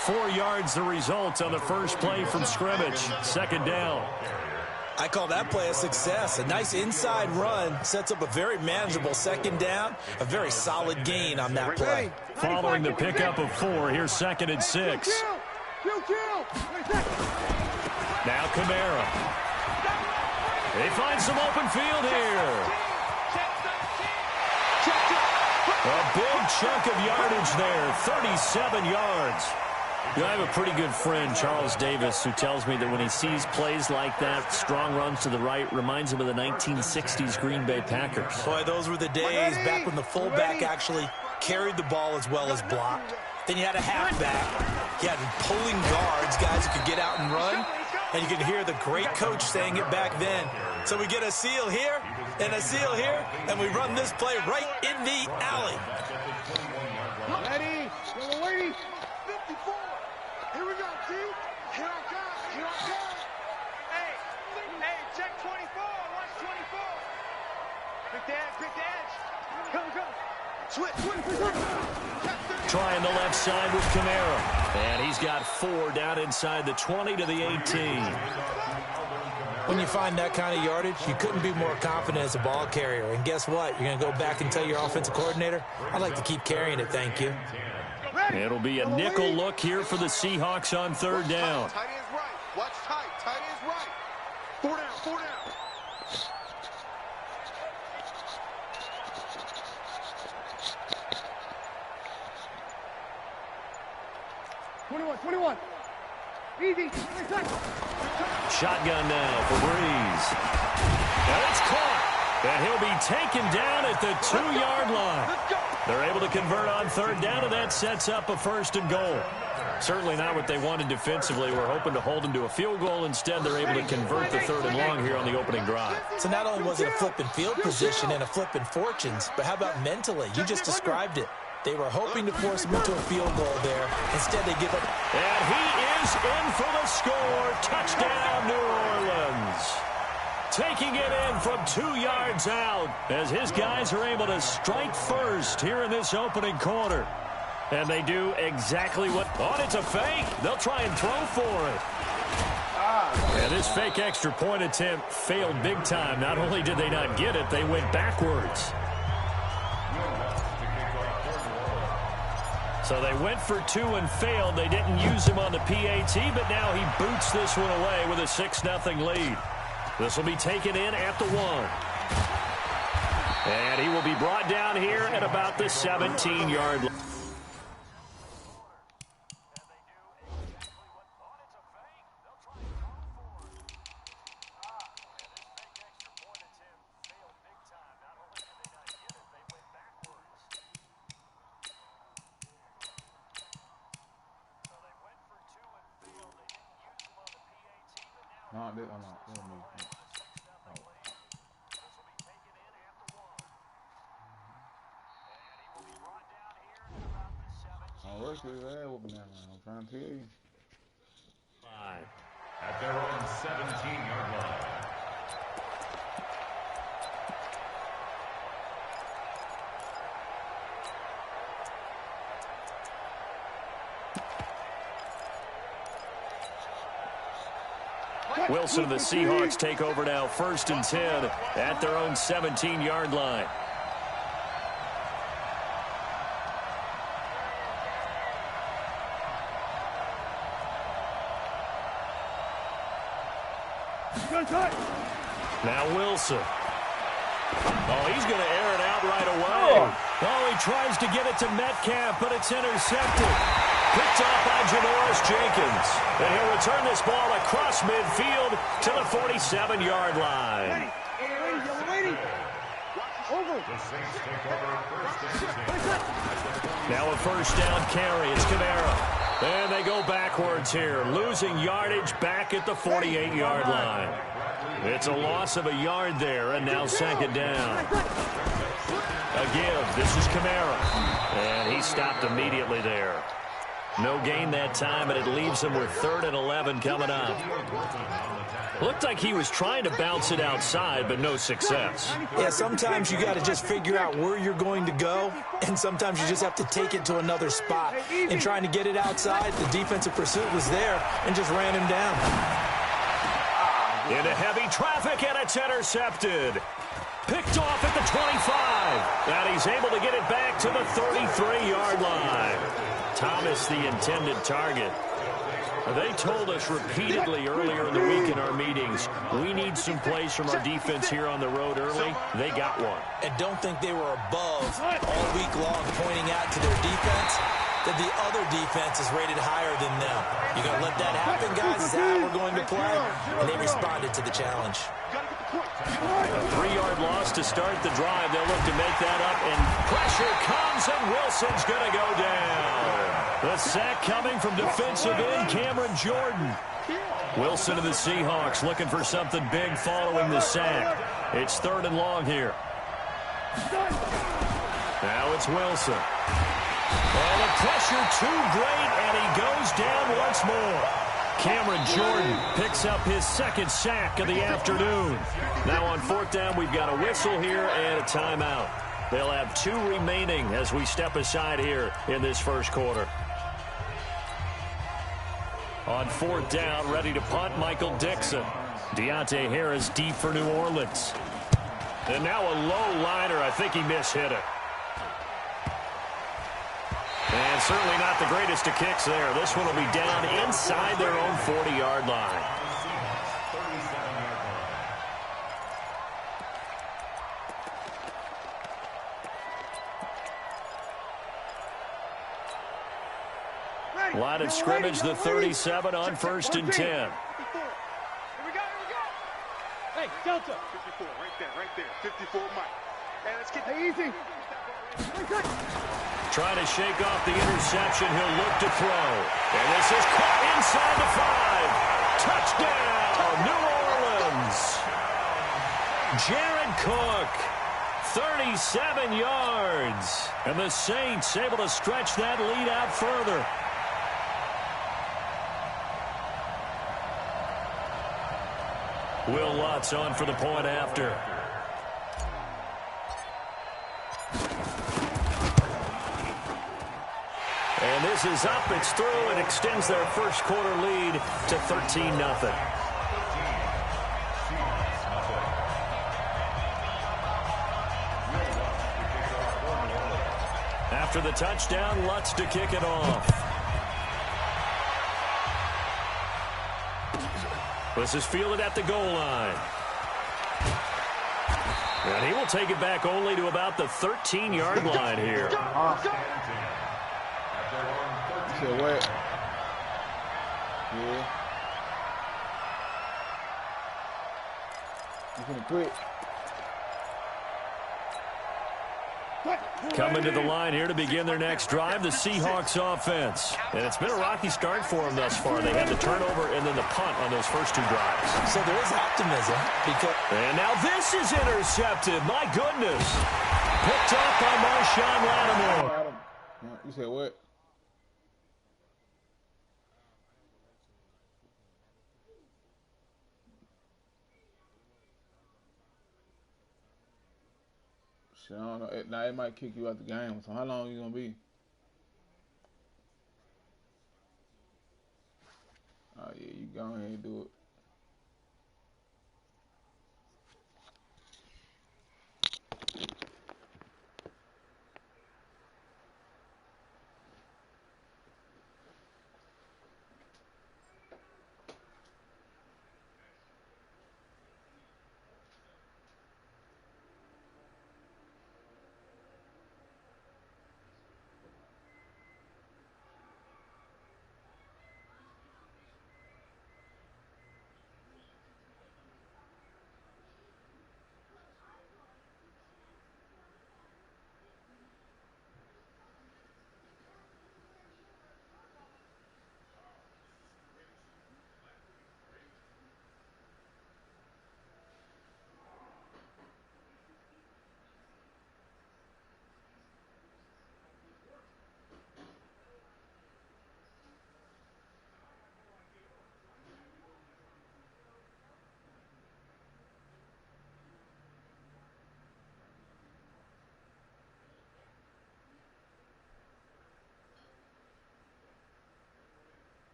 4 yards the result on the first play from scrimmage. Second down. I call that play a success. A nice inside run sets up a very manageable second down. A very solid gain on that play. Following the pickup of 4, here's 2nd and 6. Now Kamara. They find some open field here. A big chunk of yardage there, 37 yards. You know, I have a pretty good friend, Charles Davis, who tells me that when he sees plays like that, strong runs to the right, reminds him of the 1960s Green Bay Packers. Boy, those were the days back when the fullback actually carried the ball as well as blocked. Then you had a halfback. You had pulling guards, guys who could get out and run. And you can hear the great coach saying it back then. So we get a seal here and a seal here, and we run this play right in the alley. Ready? Little lady. 54. Here we go, T. Here I come. Here I come. Hey, check 24. Watch 24. Pick the edge. Come. Switch. Trying the left side with Kamara. And he's got 4 down inside the 20 to the 18. When you find that kind of yardage, you couldn't be more confident as a ball carrier. And guess what? You're going to go back and tell your offensive coordinator, I'd like to keep carrying it, thank you. It'll be a nickel look here for the Seahawks on 3rd down. Tight end's right. Watch tight. Tight end's right. 4 down. 21. Easy. Shotgun now for Breeze. And it's caught. And he'll be taken down at the 2-yard line. They're able to convert on 3rd down, and that sets up a 1st and goal. Certainly not what they wanted defensively. We're hoping to hold them to a field goal. Instead, they're able to convert the 3rd and long here on the opening drive. So not only was it a flipping field position and a flipping fortunes, but how about mentally? You just described it. They were hoping to force him into a field goal there. Instead, they give up. And he is in for the score. Touchdown, New Orleans. Taking it in from 2 yards out as his guys are able to strike first here in this opening quarter. And they do exactly what... Oh, it's a fake. They'll try and throw for it. And this fake extra point attempt failed big time. Not only did they not get it, they went backwards. So they went for 2 and failed. They didn't use him on the PAT, but now he boots this one away with a 6-0 lead. This will be taken in at the 1. And he will be brought down here at about the 17-yard line. I'm trying to tell you. At their own 17-yard line. Wilson and the Seahawks take over now, 1st and 10 at their own 17-yard line. Now Wilson. Oh, he's going to air it out right away. Oh, he tries to get it to Metcalf, but it's intercepted. Picked off by Janoris Jenkins. And he'll return this ball across midfield to the 47-yard line. Now a 1st down carry. It's Kamara. And they go backwards here, losing yardage back at the 48-yard line. It's a loss of a yard there, and now 2nd down. A give. This is Kamara. And he stopped immediately there. No gain that time, and it leaves him with 3rd and 11 coming up. Looked like he was trying to bounce it outside, but no success. Yeah, sometimes you got to just figure out where you're going to go, and sometimes you just have to take it to another spot. And trying to get it outside, the defensive pursuit was there and just ran him down. Into heavy traffic, and it's intercepted. Picked off at the 25. And he's able to get it back to the 33-yard line. Thomas, the intended target. They told us repeatedly earlier in the week in our meetings, we need some plays from our defense here on the road early. They got one. And don't think they were above all week long pointing out to their defense that the other defense is rated higher than them. You going to let that happen, guys? Is that how we're going to play? And they responded to the challenge. A 3-yard loss to start the drive. They'll look to make that up, and pressure comes, and Wilson's going to go down. The sack coming from defensive end Cameron Jordan. Wilson of the Seahawks looking for something big following the sack. It's 3rd and long here. Now it's Wilson. And the pressure too great, and he goes down once more. Cameron Jordan picks up his 2nd sack of the afternoon. Now on 4th down, we've got a whistle here and a timeout. They'll have 2 remaining as we step aside here in this first quarter. On 4th down, ready to punt, Michael Dixon. Deontay Harris deep for New Orleans. And now a low liner. I think he mishit it. And certainly not the greatest of kicks there. This one will be down inside their own 40-yard line. Line of scrimmage, the 37 on 1st and 10. Here we go. Hey, Delta. 54, right there. 54, Mike. Hey, let's get easy. Trying to shake off the interception. He'll look to throw. And this is caught inside the 5. Touchdown, New Orleans. Jared Cook, 37 yards. And the Saints able to stretch that lead out further. Will Lutz on for the point after. And this is up, it's through, and extends their first quarter lead to 13-0. After the touchdown, Lutz to kick it off. This is fielded at the goal line. And he will take it back only to about the 13-yard line here. Said what? Yeah. You finna quit? Coming to the line here to begin their next drive, the Seahawks offense. And it's been a rocky start for them thus far. They had the turnover and then the punt on those first 2 drives. So there is optimism. And now this is intercepted. My goodness. Picked up by Marshawn Lattimore. You said what? I don't know. Now it might kick you out the game. So how long you gonna be? Oh yeah, you go ahead and do it.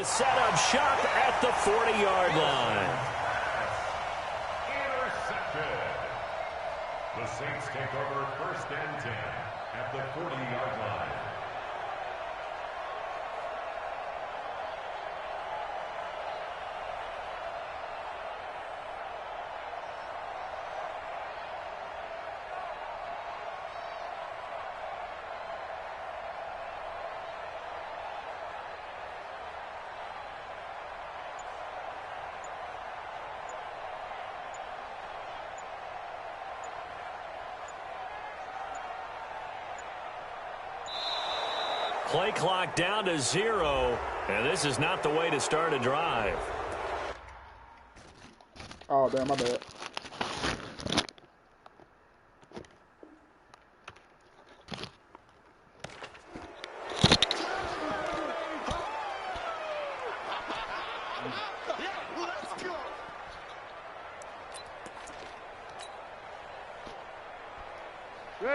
to set up shop at the 40-yard line. Intercepted. The Saints take over 1st and 10 at the 40-yard line. Play clock down to 0, and this is not the way to start a drive. Oh, damn, my bad.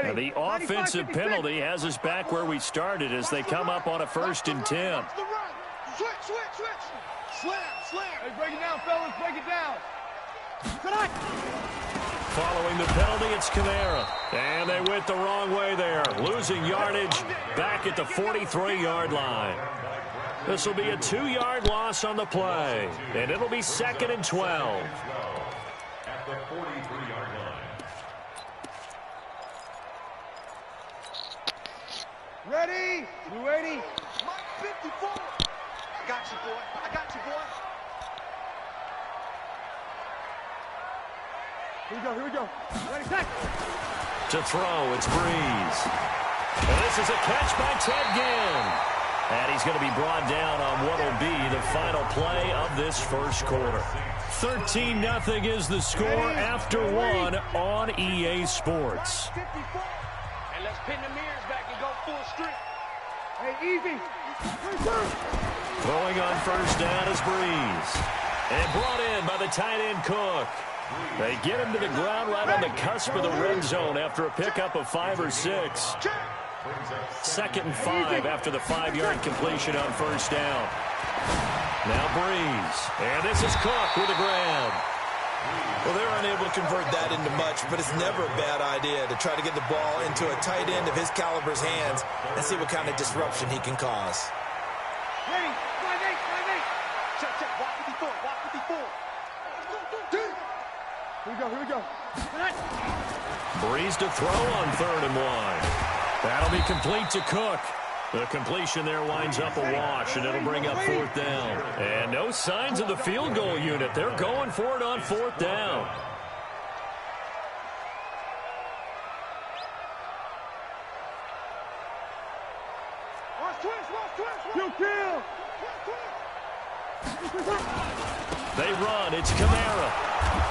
Now the offensive penalty has us back where we started as they come up on a 1st and 10. Switch. Slam. Hey, break it down, fellas. Break it down. Following the penalty, it's Kamara. And they went the wrong way there, losing yardage back at the 43-yard line. This will be a 2-yard loss on the play, and it'll be 2nd and 12. At the 43-yard line. Ready? You ready? Mike 54. I got you, boy. Here we go. Ready, set. To throw, it's Breeze. And this is a catch by Ted Ginn. And he's going to be brought down on what will be the final play of this first quarter. 13-0 is the score after 1 on EA Sports. And let's pin the mirrors back and go full strength. Hey, easy. Throwing on 1st down is Breeze. And brought in by the tight end Cook. They get him to the ground right on the cusp of the red zone after a pickup of 5 or 6. 2nd and 5 after the 5-yard completion on 1st down. Now Breeze. And this is Cook with a grab. Well, they were unable to convert that into much, but it's never a bad idea to try to get the ball into a tight end of his caliber's hands and see what kind of disruption he can cause. Ready? 5-8. Check. Walk 54. Here we go. Breeze to throw on 3rd and 1. That'll be complete to Cook. The completion there winds up a wash, and it'll bring up 4th down. And no signs of the field goal unit. They're going for it on 4th down. They run. It's Kamara.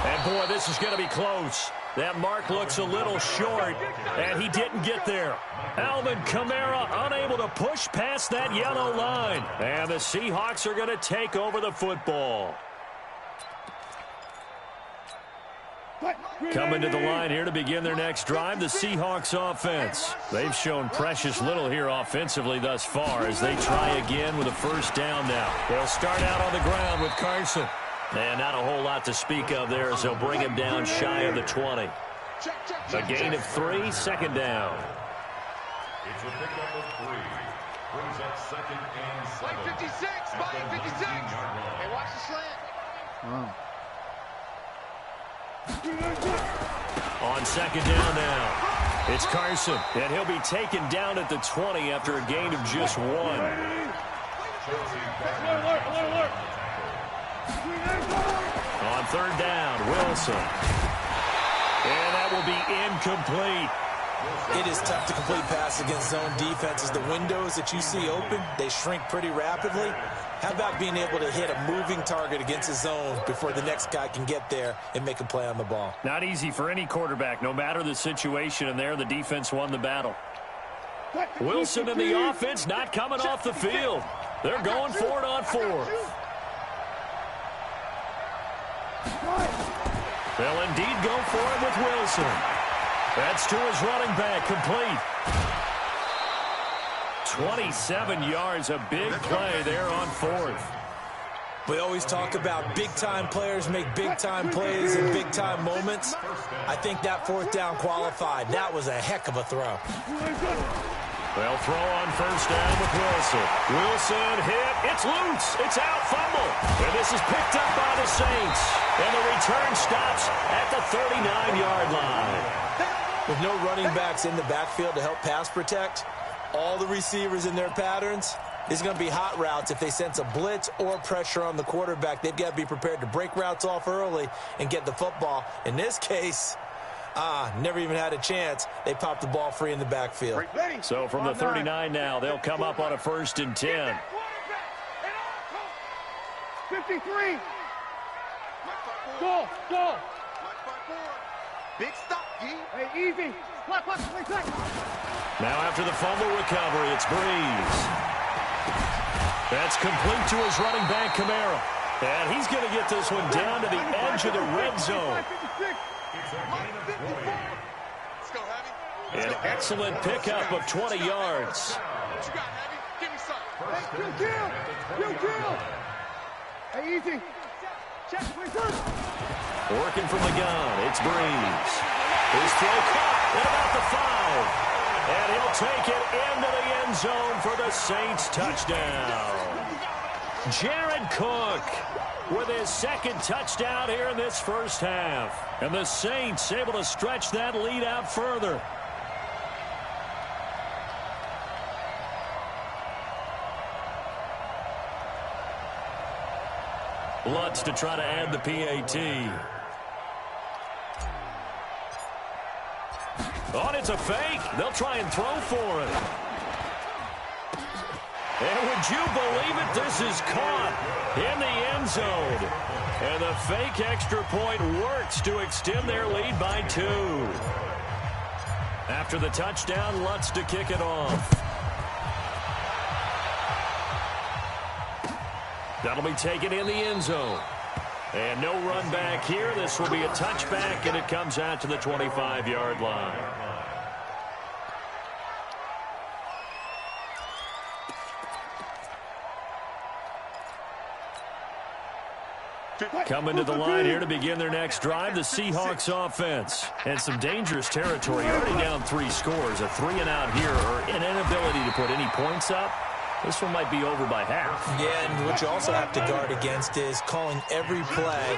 And, boy, this is going to be close. That mark looks a little short, and he didn't get there. Alvin Kamara unable to push past that yellow line. And the Seahawks are going to take over the football. Coming to the line here to begin their next drive, the Seahawks offense. They've shown precious little here offensively thus far as they try again with a 1st down now. They'll start out on the ground with Carson. And not a whole lot to speak of there as they'll bring him down shy of the 20. A gain of 3, 2nd down. It's a pickup of 3. Brings up 2nd and 7. Mike 56. Hey, watch the slant. On 2nd down now, it's Carson, and he'll be taken down at the 20 after a gain of just 1. Alert. On 3rd down, Wilson. And that will be incomplete. It is tough to complete pass against zone defenses. The windows that you see open, they shrink pretty rapidly. How about being able to hit a moving target against a zone before the next guy can get there and make a play on the ball? Not easy for any quarterback, no matter the situation, and there the defense won the battle. Wilson and the offense not coming off the field. They're going for it on 4th. They'll indeed go for it with Wilson. That's to his running back, complete. 27 yards, a big play there on 4th. We always talk about big-time players make big-time plays in big-time moments. I think that fourth down qualified. That was a heck of a throw. They'll throw on first down with Wilson. Wilson hit. It's loose. It's out. Fumble. And this is picked up by the Saints. And the return stops at the 39-yard line. With no running backs in the backfield to help pass protect, all the receivers in their patterns, it's going to be hot routes. If they sense a blitz or pressure on the quarterback, they've got to be prepared to break routes off early and get the football. In this case, never even had a chance. They popped the ball free in the backfield. So from the 39 now, they'll come up on a 1st and 10. 53. Go. Big stop, G. Hey, easy. Now after the fumble recovery, it's Breeze. That's complete to his running back, Kamara. And he's going to get this one down to the edge of the red zone. An excellent pickup of 20 yards. Hey, easy. Check, please. Working from the gun, it's Breeze. His throw caught at about the 5. And he'll take it into the end zone for the Saints touchdown. Jared Cook with his second touchdown here in this first half. And the Saints able to stretch that lead out further. Lutz to try to add the PAT. Oh, it's a fake. They'll try and throw for it. And would you believe it? This is caught in the end zone. And the fake extra point works to extend their lead by 2. After the touchdown, Lutz to kick it off. That'll be taken in the end zone. And no run back here. This will be a touchback, and it comes out to the 25-yard line. Coming to the line here to begin their next drive, the Seahawks offense. And some dangerous territory, already down 3 scores. A 3-and-out here, or an inability to put any points up. This one might be over by half. Yeah, and what you also have to guard against is calling every play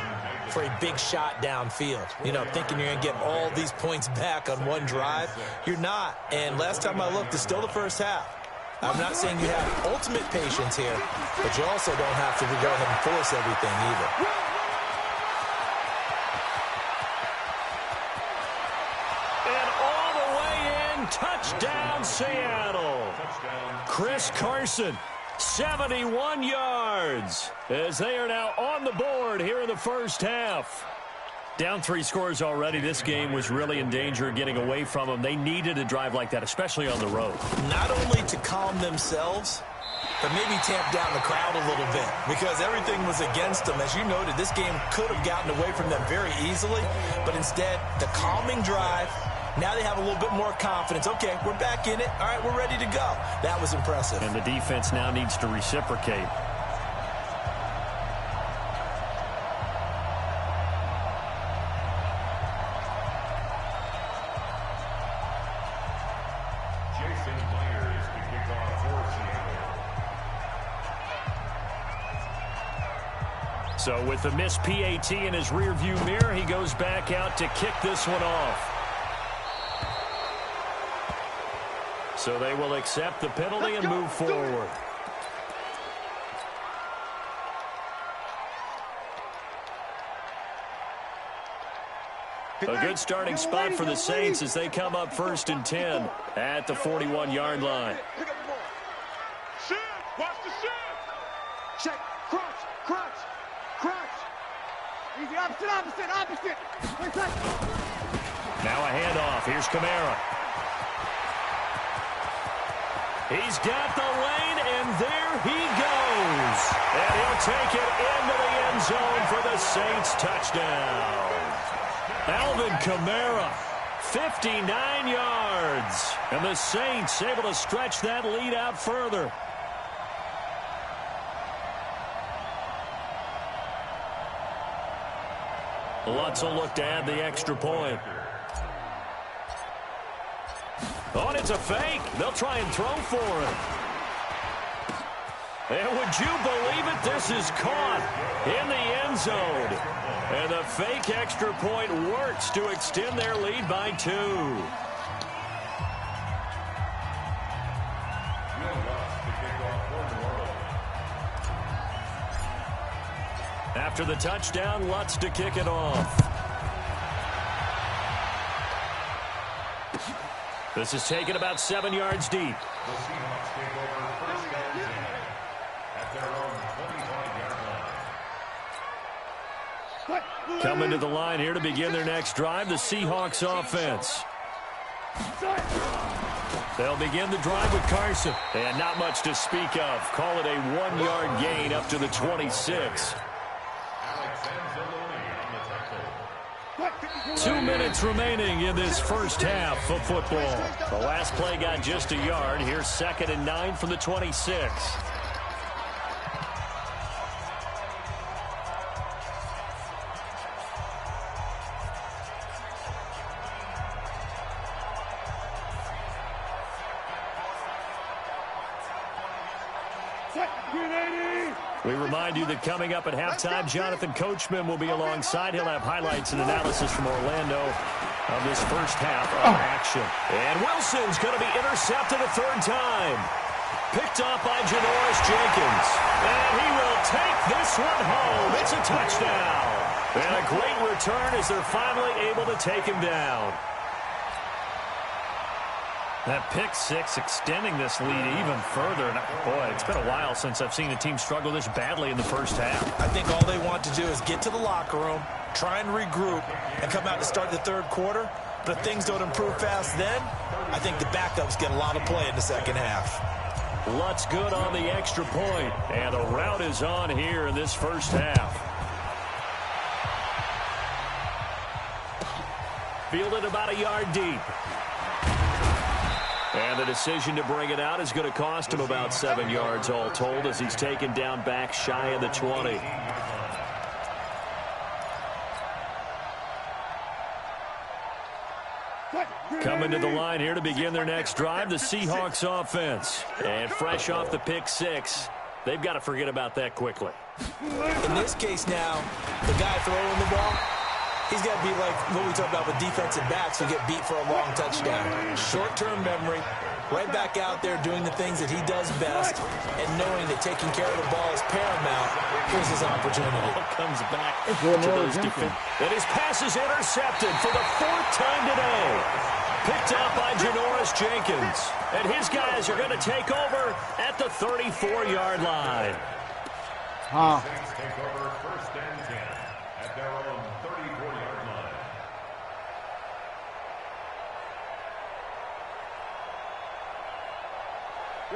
for a big shot downfield. You know, thinking you're going to get all these points back on one drive. You're not. And last time I looked, it's still the first half. I'm not saying you have ultimate patience here, but you also don't have to go ahead and force everything either. And all the way in, touchdown Seattle. Chris Carson, 71 yards, as they are now on the board here in the first half. Down 3 scores already. This game was really in danger of getting away from them. They needed a drive like that, especially on the road. Not only to calm themselves, but maybe tamp down the crowd a little bit, because everything was against them. As you noted, this game could have gotten away from them very easily, but instead, the calming drive, now they have a little bit more confidence. Okay, we're back in it. All right, we're ready to go. That was impressive. And the defense now needs to reciprocate. So with the missed PAT in his rearview mirror, he goes back out to kick this one off. So they will accept the penalty and move forward. A good starting spot for the Saints as they come up 1st and 10 at the 41-yard line. Watch the shift. Check. Crunch. Easy, opposite. Now a handoff. Here's Kamara. He's got the lane, and there he goes. And he'll take it into the end zone for the Saints touchdown. Alvin Kamara, 59 yards. And the Saints able to stretch that lead out further. Lutz will look to add the extra point. Oh, and it's a fake. They'll try and throw for it. And would you believe it? This is caught in the end zone. And the fake extra point works to extend their lead by 2. After the touchdown, Lutz to kick it off. This is taken about 7 yards deep. The Seahawks take over first and 10 at their own 25-yard line. Coming to the line here to begin their next drive, the Seahawks offense. They'll begin the drive with Carson. And not much to speak of. Call it a 1-yard gain up to the 26. 2 minutes remaining in this first half of football. The last play got just a yard. Here's 2nd and 9 from the 26. We remind you that coming up at halftime, Jonathan Coachman will be alongside. He'll have highlights and analysis from Orlando of this first half of action. And Wilson's going to be intercepted a 3rd time. Picked off by Janoris Jenkins. And he will take this one home. It's a touchdown. And a great return as they're finally able to take him down. That pick 6 extending this lead even further. And boy, it's been a while since I've seen a team struggle this badly in the first half. I think all they want to do is get to the locker room, try and regroup, and come out to start the 3rd quarter. But if things don't improve fast then, I think the backups get a lot of play in the second half. Lutz good on the extra point. And the route is on here in this first half. Fielded about a yard deep. And the decision to bring it out is going to cost him about 7 yards all told as he's taken down back shy of the 20. Coming to the line here to begin their next drive, the Seahawks offense. And fresh off the pick 6, they've got to forget about that quickly. In this case now, the guy throwing the ball, he's got to be like what we talked about with defensive backs who get beat for a long touchdown. Short-term memory, right back out there doing the things that he does best, and knowing that taking care of the ball is paramount. Here's his opportunity. Comes back to those defenders. And his pass is intercepted for the 4th time today. Picked up by Janoris Jenkins. And his guys are going to take over at the 34-yard line. Saints take over first and 10 at their own 34-yard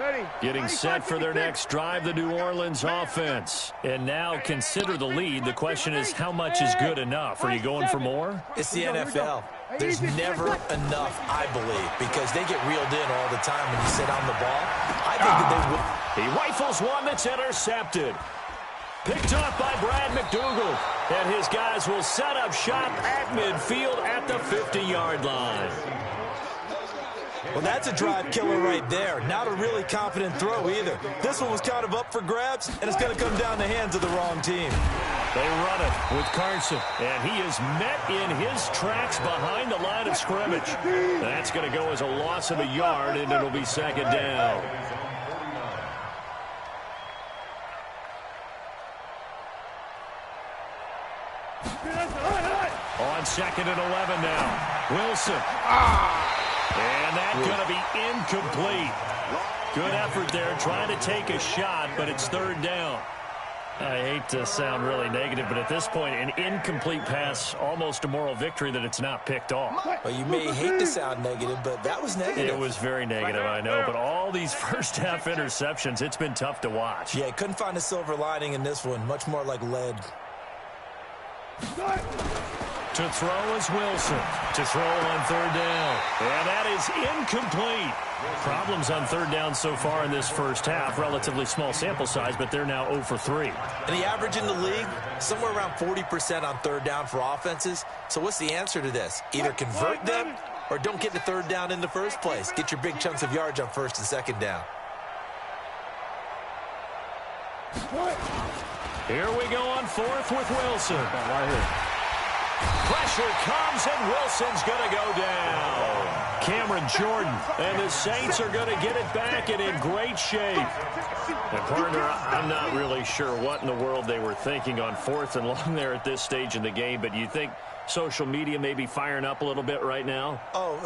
line. Getting set for their next drive, the New Orleans offense. And now consider the lead. The question is, how much is good enough? Are you going for more? It's the NFL. There's never enough, I believe, because they get reeled in all the time when you sit on the ball. I think that they will. He rifles one that's intercepted. Picked off by Brad McDougal. And his guys will set up shop at midfield at the 50-yard line. Well, that's a drive killer right there. Not a really confident throw either. This one was kind of up for grabs, and it's going to come down the hands of the wrong team. They run it with Carson, and he is met in his tracks behind the line of scrimmage. That's going to go as a loss of a yard, and it'll be 2nd down. On 2nd and 11 now. Wilson. And that's going to be incomplete. Good effort there trying to take a shot, but it's 3rd down. I hate to sound really negative, but at this point, an incomplete pass, almost a moral victory that it's not picked off. Well, you may hate to sound negative, but that was negative. It was very negative, I know, but all these first-half interceptions, it's been tough to watch. Yeah, couldn't find a silver lining in this one. Much more like lead. To throw is Wilson. To throw on third down. And that is incomplete. Problems on third down so far in this first half. Relatively small sample size, but they're now 0 for 3. And the average in the league, somewhere around 40% on third down for offenses. So what's the answer to this? Either convert them or don't get the third down in the first place. Get your big chunks of yards on first and second down. Here we go on fourth with Wilson. Right here. Pressure comes, and Wilson's going to go down. Cameron Jordan, and the Saints are going to get it back and in great shape. And, partner, I'm not really sure what in the world they were thinking on fourth and long there at this stage in the game, but you think social media may be firing up a little bit right now? Oh,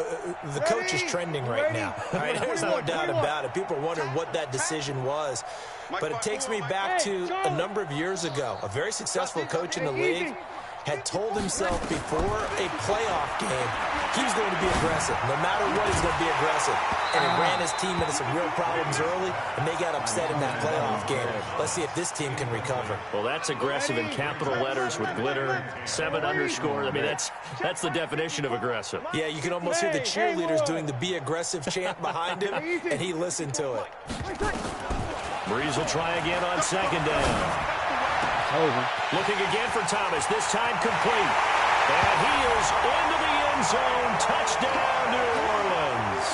the coach is trending right now. Right? There's no doubt about it. People are wondering what that decision was. But it takes me back to a number of years ago. A very successful coach in the league had told himself before a playoff game he was going to be aggressive. No matter what, he's going to be aggressive. And it ran his team into some real problems early, and they got upset in that playoff game. Let's see if this team can recover. Well, that's aggressive in capital letters with glitter, 7 underscore. I mean, that's the definition of aggressive. Yeah, you can almost hear the cheerleaders doing the "Be Aggressive" chant behind him, and he listened to it. Breeze will try again on second down. Looking again for Thomas, this time complete. And he is into the end zone. Touchdown, New Orleans.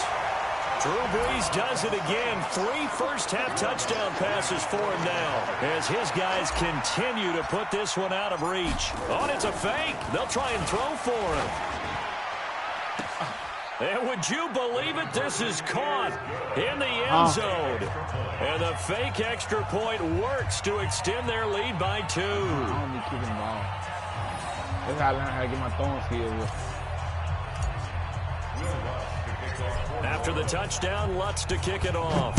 Drew Brees does it again. 3 first-half touchdown passes for him now as his guys continue to put this one out of reach. Oh, it's a fake. They'll try and throw for him. And would you believe it? This is caught in the end zone. And the fake extra point works to extend their lead by 2. I don't be keeping the ball. That's how I learned how to get my throwing skills. After the touchdown, Lutz to kick it off.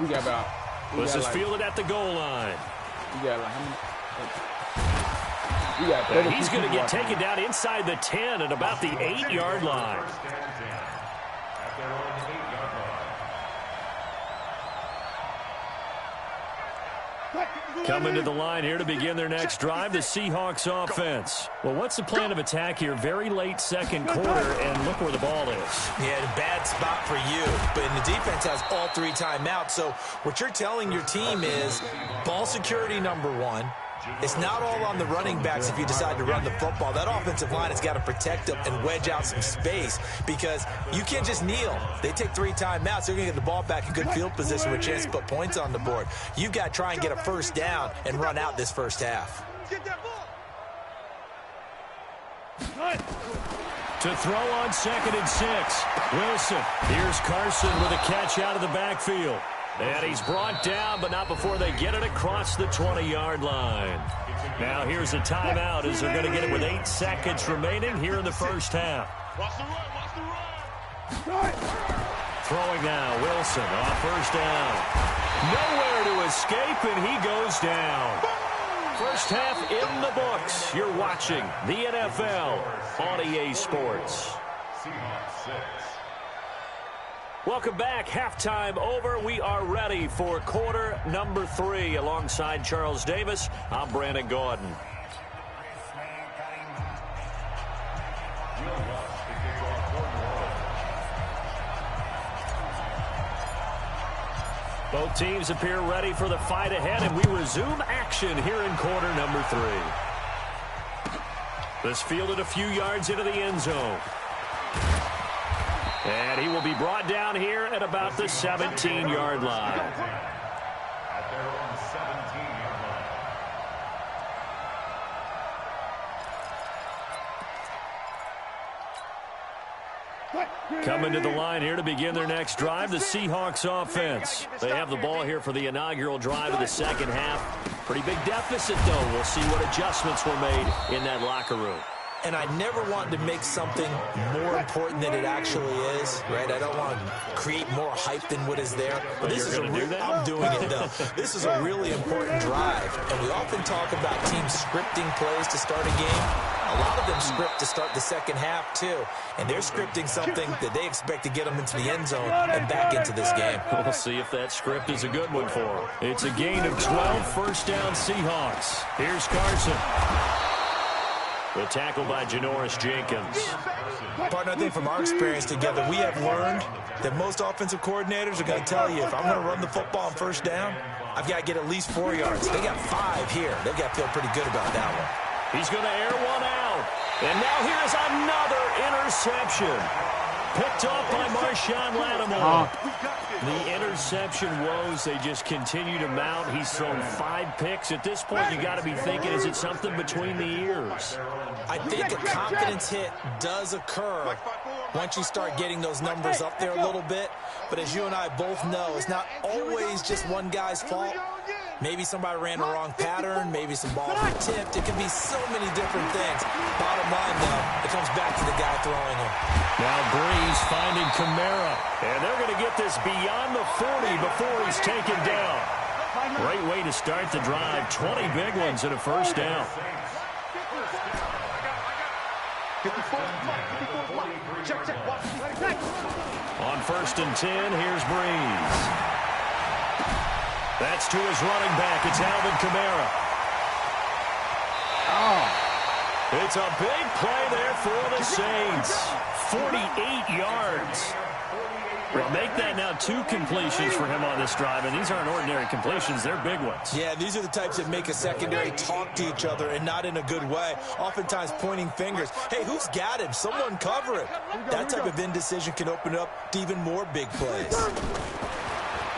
We got about... This is fielded at the goal line. We got like how many... He's going to get taken down inside the 10 at about the 8-yard line. Coming to the line here to begin their next drive, the Seahawks offense. Well, what's the plan of attack here? Very late second quarter, and look where the ball is. Yeah, a bad spot for you. But the defense has all 3 timeouts. So what you're telling your team is ball security number 1. It's not all on the running backs if you decide to run the football. That offensive line has got to protect them and wedge out some space because you can't just kneel. They take 3 timeouts. They're going to get the ball back in good field position with a chance to put points on the board. You've got to try and get a first down and run out this first half. To throw on 2nd and 6. Wilson. Here's Carson with a catch out of the backfield. And he's brought down, but not before they get it across the 20-yard line. Now here's a timeout as they're going to get it with 8 seconds remaining here in the first half. Throwing now, Wilson on first down. Nowhere to escape, and he goes down. First half in the books. You're watching the NFL on EA Sports. Welcome back. Halftime over. We are ready for quarter number 3. Alongside Charles Davis, I'm Brandon Gordon. Both teams appear ready for the fight ahead, and we resume action here in quarter number 3. This fielded a few yards into the end zone. And he will be brought down here at about the 17-yard line. At their own 17-yard line. Coming to the line here to begin their next drive, the Seahawks offense. They have the ball here for the inaugural drive of the second half. Pretty big deficit, though. We'll see what adjustments were made in that locker room. And I never want to make something more important than it actually is, right? I don't want to create more hype than what is there. But this is I'm doing it, though. This is a really important drive. And we often talk about teams scripting plays to start a game. A lot of them script to start the second half, too. And they're scripting something that they expect to get them into the end zone and back into this game. We'll see if that script is a good one for them. It's a gain of 12, first down Seahawks. Here's Carson. The tackle by Janoris Jenkins. Partner, I think from our experience together, we have learned that most offensive coordinators are going to tell you, if I'm going to run the football on first down, I've got to get at least 4 yards. They got 5 here. They've got to feel pretty good about that one. He's going to air one out. And now here's another interception. Picked off by Marshawn Lattimore. The interception woes, they just continue to mount. He's thrown 5 picks. At this point, you got to be thinking, is it something between the ears? I think a confidence hit does occur once you start getting those numbers up there a little bit. But as you and I both know, it's not always just one guy's fault. Maybe somebody ran the wrong pattern. Maybe some balls were tipped. It can be so many different things. Bottom line, though, it comes back to the guy throwing them. Now Breeze finding Kamara. And they're going to get this beyond the 40 before he's taken down. Great way to start the drive. 20 big ones and a first down. On first and 10, here's Breeze. That's to his running back. It's Alvin Kamara. It's a big play there for the Saints. 48 yards. Well, make that now 2 completions for him on this drive, and these aren't ordinary completions. They're big ones. Yeah, these are the types that make a secondary talk to each other, and not in a good way. Oftentimes pointing fingers. Hey, who's got him? Someone cover it. That type of indecision can open up to even more big plays.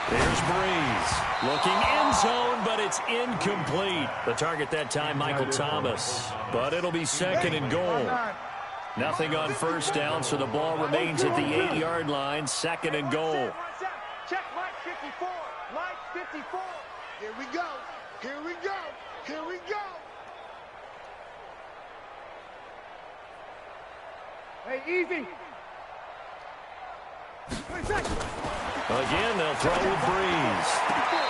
There's Breeze. Looking end zone, but it's incomplete. The target that time, Michael Thomas. But it'll be second and goal. Nothing on first down, so the ball remains at the 8-yard line. Second and goal. Check Mike 54. Mike 54. Here we go. Here we go. Here we go. Hey, easy. Again, they'll throw with Breeze.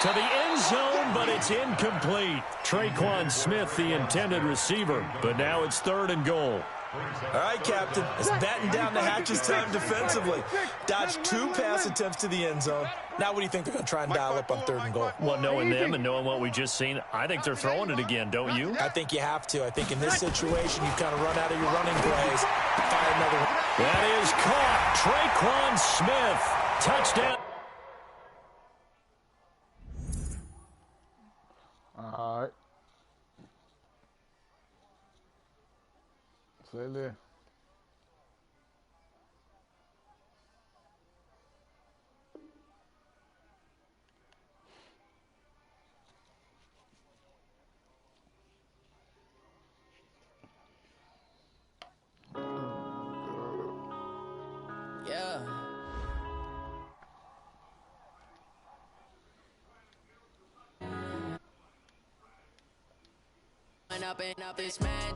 To the end zone, but it's incomplete. Traquan Smith, the intended receiver. But now it's third and goal. All right, Captain. It's batten down the hatches time defensively. Dodged 2 pass attempts to the end zone. Now what do you think they're going to try and dial up on third and goal? Well, knowing them and knowing what we just seen, I think they're throwing it again, don't you? I think you have to. I think in this situation, you kind of run out of your running plays. Fire another one. That is caught. Traquan Smith. Touchdown. All right. Stay there. Yeah. Up this man.